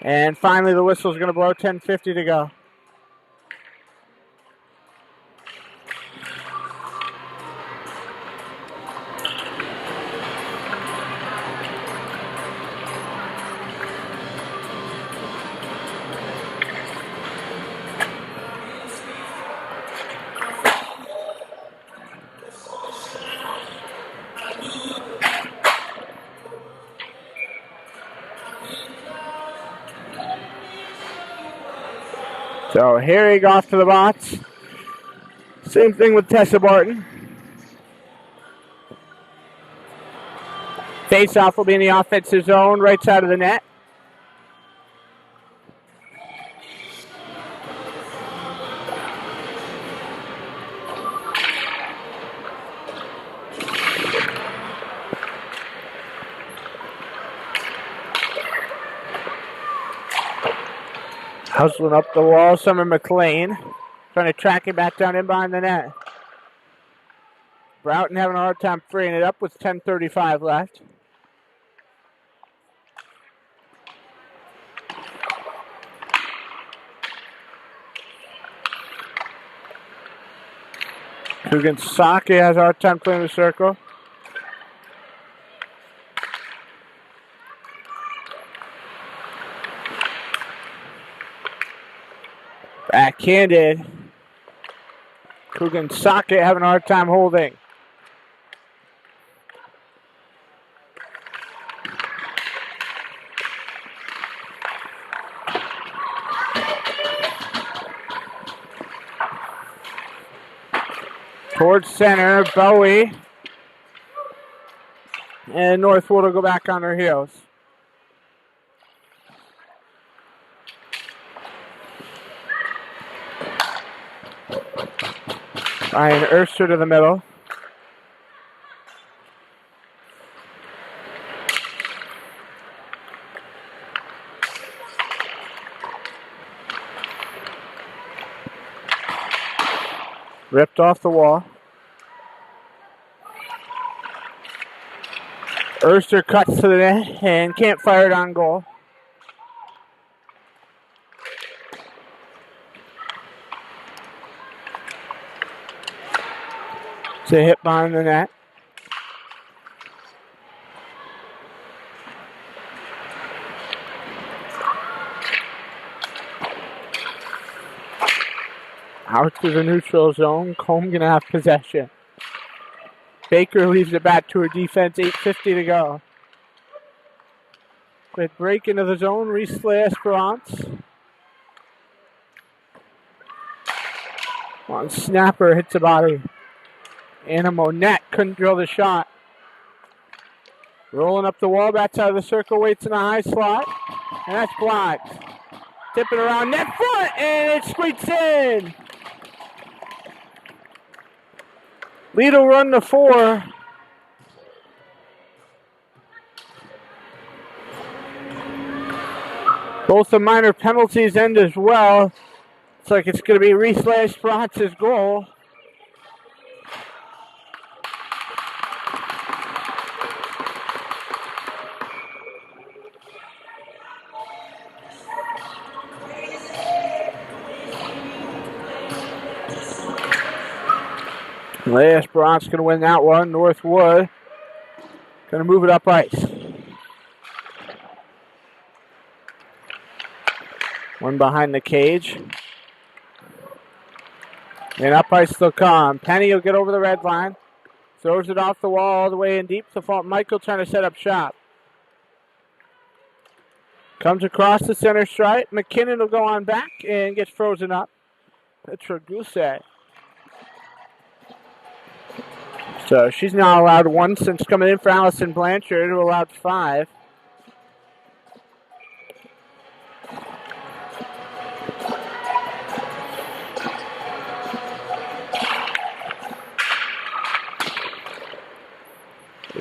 And finally the whistle's going to blow, 10:50 to go. So Herring off to the box. Same thing with Tessa Barton. Face-off will be in the offensive zone, right side of the net. Hustling up the wall, Summer McLean. Trying to track it back down in behind the net. Broughton having a hard time freeing it up with 10:35 left. Sake has a hard time clearing the circle. Backhanded. Sake having a hard time holding. Towards center, Bowie. And Northwood will go back on their heels. Ryan Erster to the middle. Ripped off the wall. Erster cuts to the net and can't fire it on goal. It's a hit behind the net. Out to the neutral zone. Combe gonna have possession. Baker leaves it back to her defense. 8:50 to go. Quick break into the zone. Riesle Esperance. One snapper hits the body. Anna Monette couldn't drill the shot. Rolling up the wall, back side of the circle, waits in a high slot. And that's blocked. Tipping around net foot, and it squeaks in. Lead will run to 4. Both the minor penalties end as well. Looks like it's going to be Riesle Esperance's goal. Esperance going to win that one. Northwood going to move it up ice. One behind the cage. And up ice they'll come. Penny will get over the red line. Throws it off the wall all the way in deep. The fault. Michael trying to set up shop. Comes across the center stripe. McKinnon will go on back and gets frozen up. Petra Gousset. So she's now allowed 1 since coming in for Allison Blanchard, who allowed 5.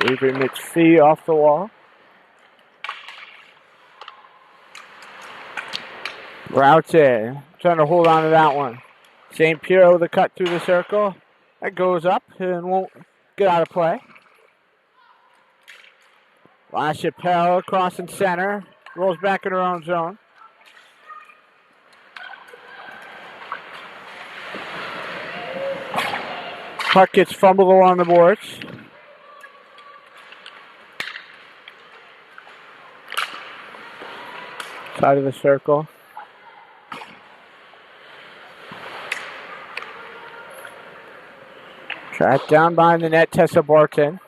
Avery McPhee off the wall. Routed, trying to hold on to that one. St. Pierre with a cut through the circle. That goes up and won't get out of play. LaChapelle crossing center. Rolls back in her own zone. Puck gets fumbled along the boards. Side of the circle. Tracked down behind the net, Tessa Barton.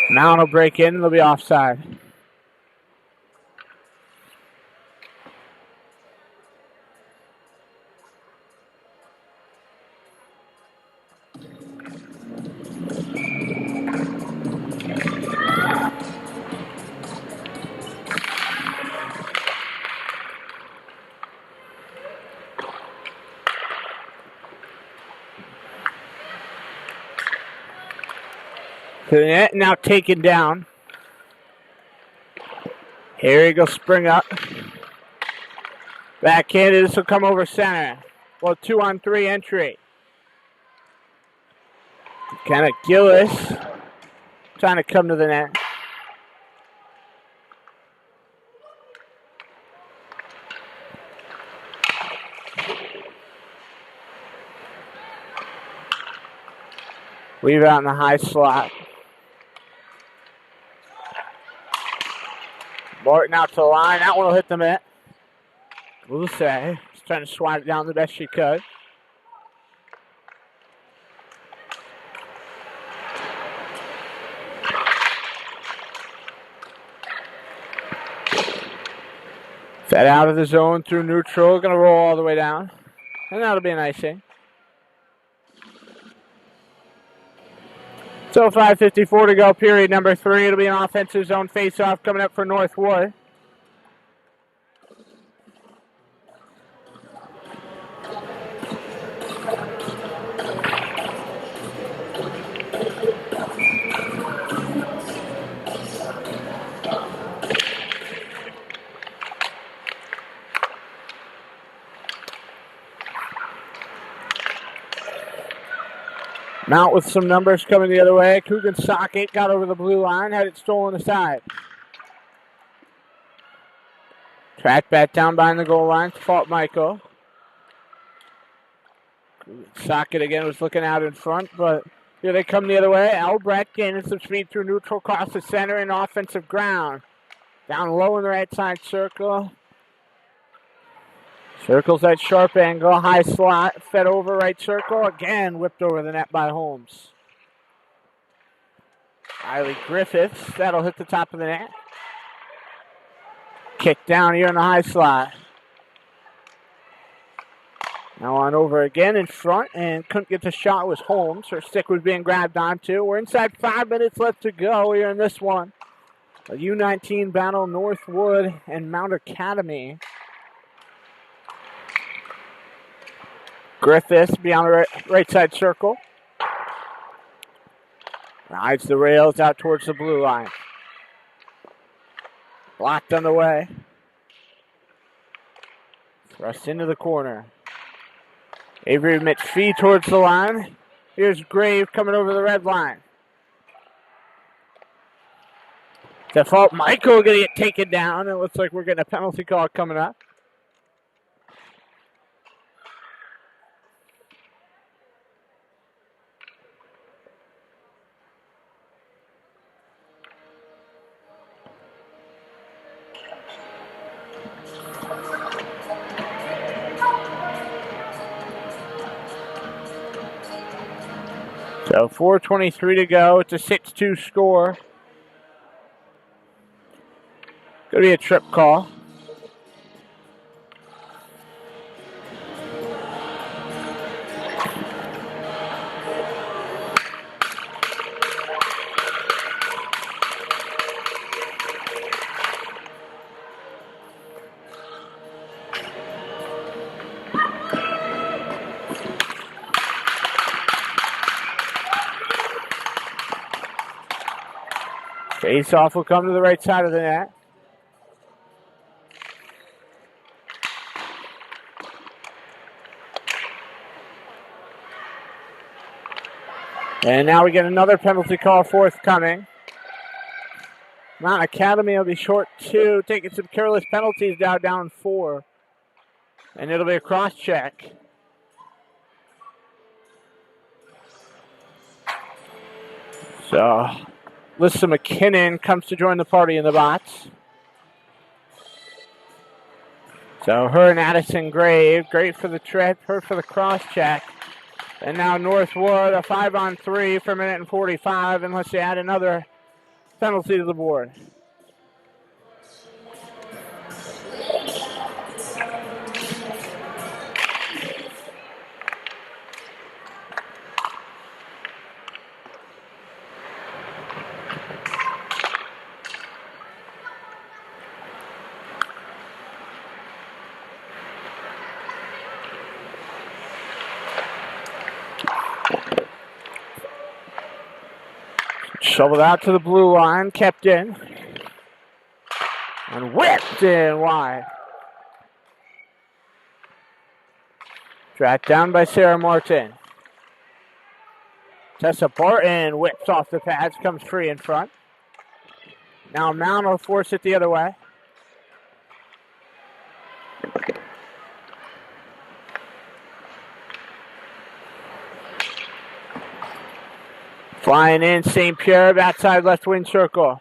Mount will break in, they'll be offside. To the net, now taken down. Here he goes, spring up. Backhanded, this will come over center. Well, 2-on-3 entry. Kind of Gillis trying to come to the net. Leave out in the high slot. Martin out to the line. That one will hit the net. Luce is trying to swat it down the best she could. Fed out of the zone through neutral. Going to roll all the way down. And that'll be an icing. So 5:54 to go, period number 3. It'll be an offensive zone face-off coming up for Northwood. Mount with some numbers coming the other way. Coogan Socket got over the blue line, had it stolen aside. Track back down behind the goal line to Fault Michael. Socket again was looking out in front, but here they come the other way. Albrecht gaining some speed through neutral, across the center and offensive ground. Down low in the right side circle. Circles that sharp angle, high slot, fed over right circle, again whipped over the net by Holmes. Riley Griffiths, that'll hit the top of the net. Kick down here in the high slot. Now on over again in front, and couldn't get the shot, was Holmes. Her stick was being grabbed onto. We're inside 5 minutes left to go here in this one. A U19 battle, Northwood and Mount Academy. Griffiths beyond the right side circle. Rides the rails out towards the blue line. Blocked on the way. Thrust into the corner. Avery McPhee towards the line. Here's Grave coming over the red line. Default Michael going to get taken down. It looks like we're getting a penalty call coming up. So 4:23 to go. It's a 6-2 score. Going to be a trip call. Face-off will come to the right side of the net. And now we get another penalty call forthcoming. Mount Academy will be short 2, taking some careless penalties now, down 4. And it'll be a cross check. So Lissa McKinnon comes to join the party in the box. So her and Addison Grave. Great for the trip, her for the cross check. And now Northwood, a 5-on-3 for a minute and 45, unless they add another penalty to the board. Shoveled out to the blue line, kept in, and whipped in wide. Tracked down by Sarah Martin. Tessa Barton whips off the pads, comes free in front. Now Mount will force it the other way. Flying in, St. Pierre, outside left wing circle.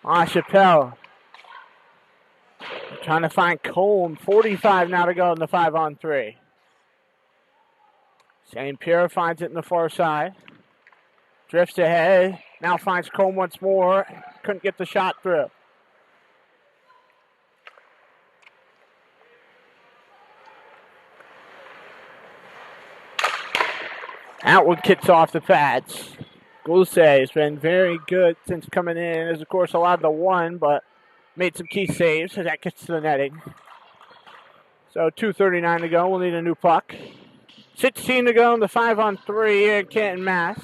LaChapelle. Trying to find Colm. 45 now to go in the 5-on-3. St. Pierre finds it in the far side. Drifts ahead. Now finds Colm once more. Couldn't get the shot through. Outwood kicks off the pads. Gulse has been very good since coming in. Is of course allowed the one, but made some key saves, so that gets to the netting. So 2:39 to go. We'll need a new puck. 16 to go in the 5-on-3 here at Canton, Mass.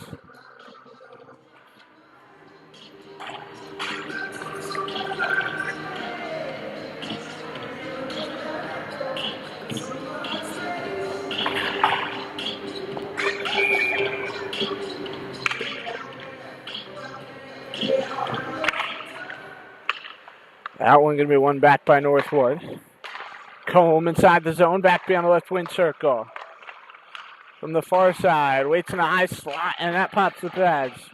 That one going to be won back by Northwood. Colm inside the zone, back beyond the left wing circle. From the far side, waits in a high slot, and that pops the pads.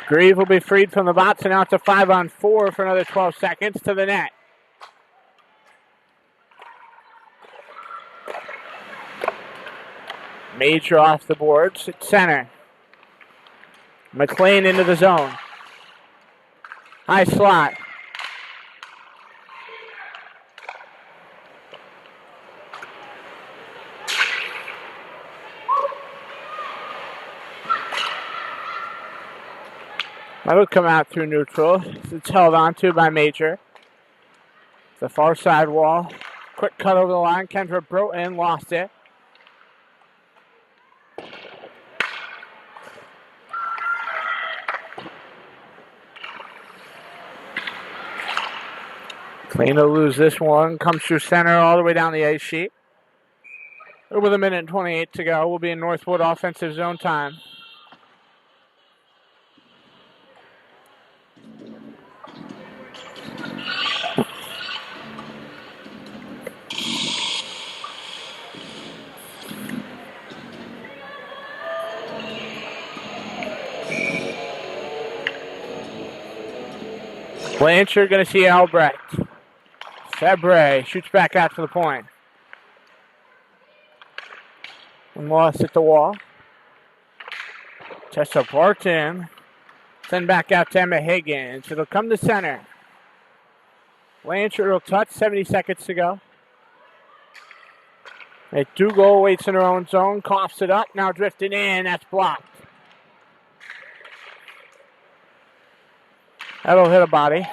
Grieve will be freed from the box, and now it's a 5-on-4 for another 12 seconds to the net. Major off the boards at center. McLean into the zone. High slot. That'll come out through neutral. It's held on to by Major. The far side wall. Quick cut over the line. Kendra broke in, lost it. Clean to lose this one. Comes through center all the way down the ice sheet. With a minute and 28 to go. We'll be in Northwood offensive zone time. Blanchard going to see Albrecht. Febre shoots back out to the point. And lost at the wall. Tessa Barton. Send back out to Emma Higgins. It'll come to center. Blanchard will touch. 70 seconds to go. McDougall waits in her own zone. Coughs it up. Now drifting in. That's blocked. That'll hit a body.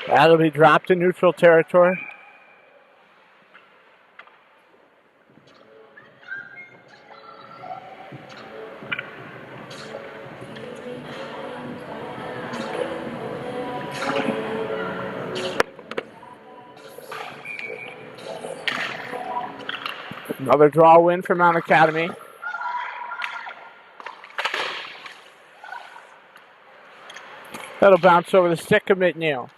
That'll be dropped in neutral territory. Another draw win for Mount Academy. That'll bounce over the stick of McNeil.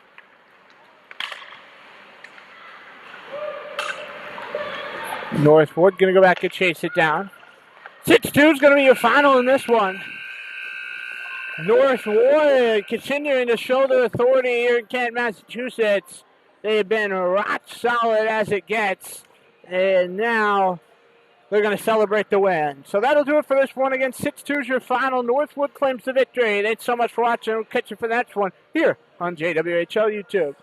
Northwood going to go back and chase it down. 6-2 is going to be your final in this one. Northwood continuing to show their authority here in Canton, Massachusetts. They have been rock solid as it gets. And now they're going to celebrate the win. So that'll do it for this one. Again, 6-2 is your final. Northwood claims the victory. Thanks so much for watching. We'll catch you for the next one here on JWHL YouTube.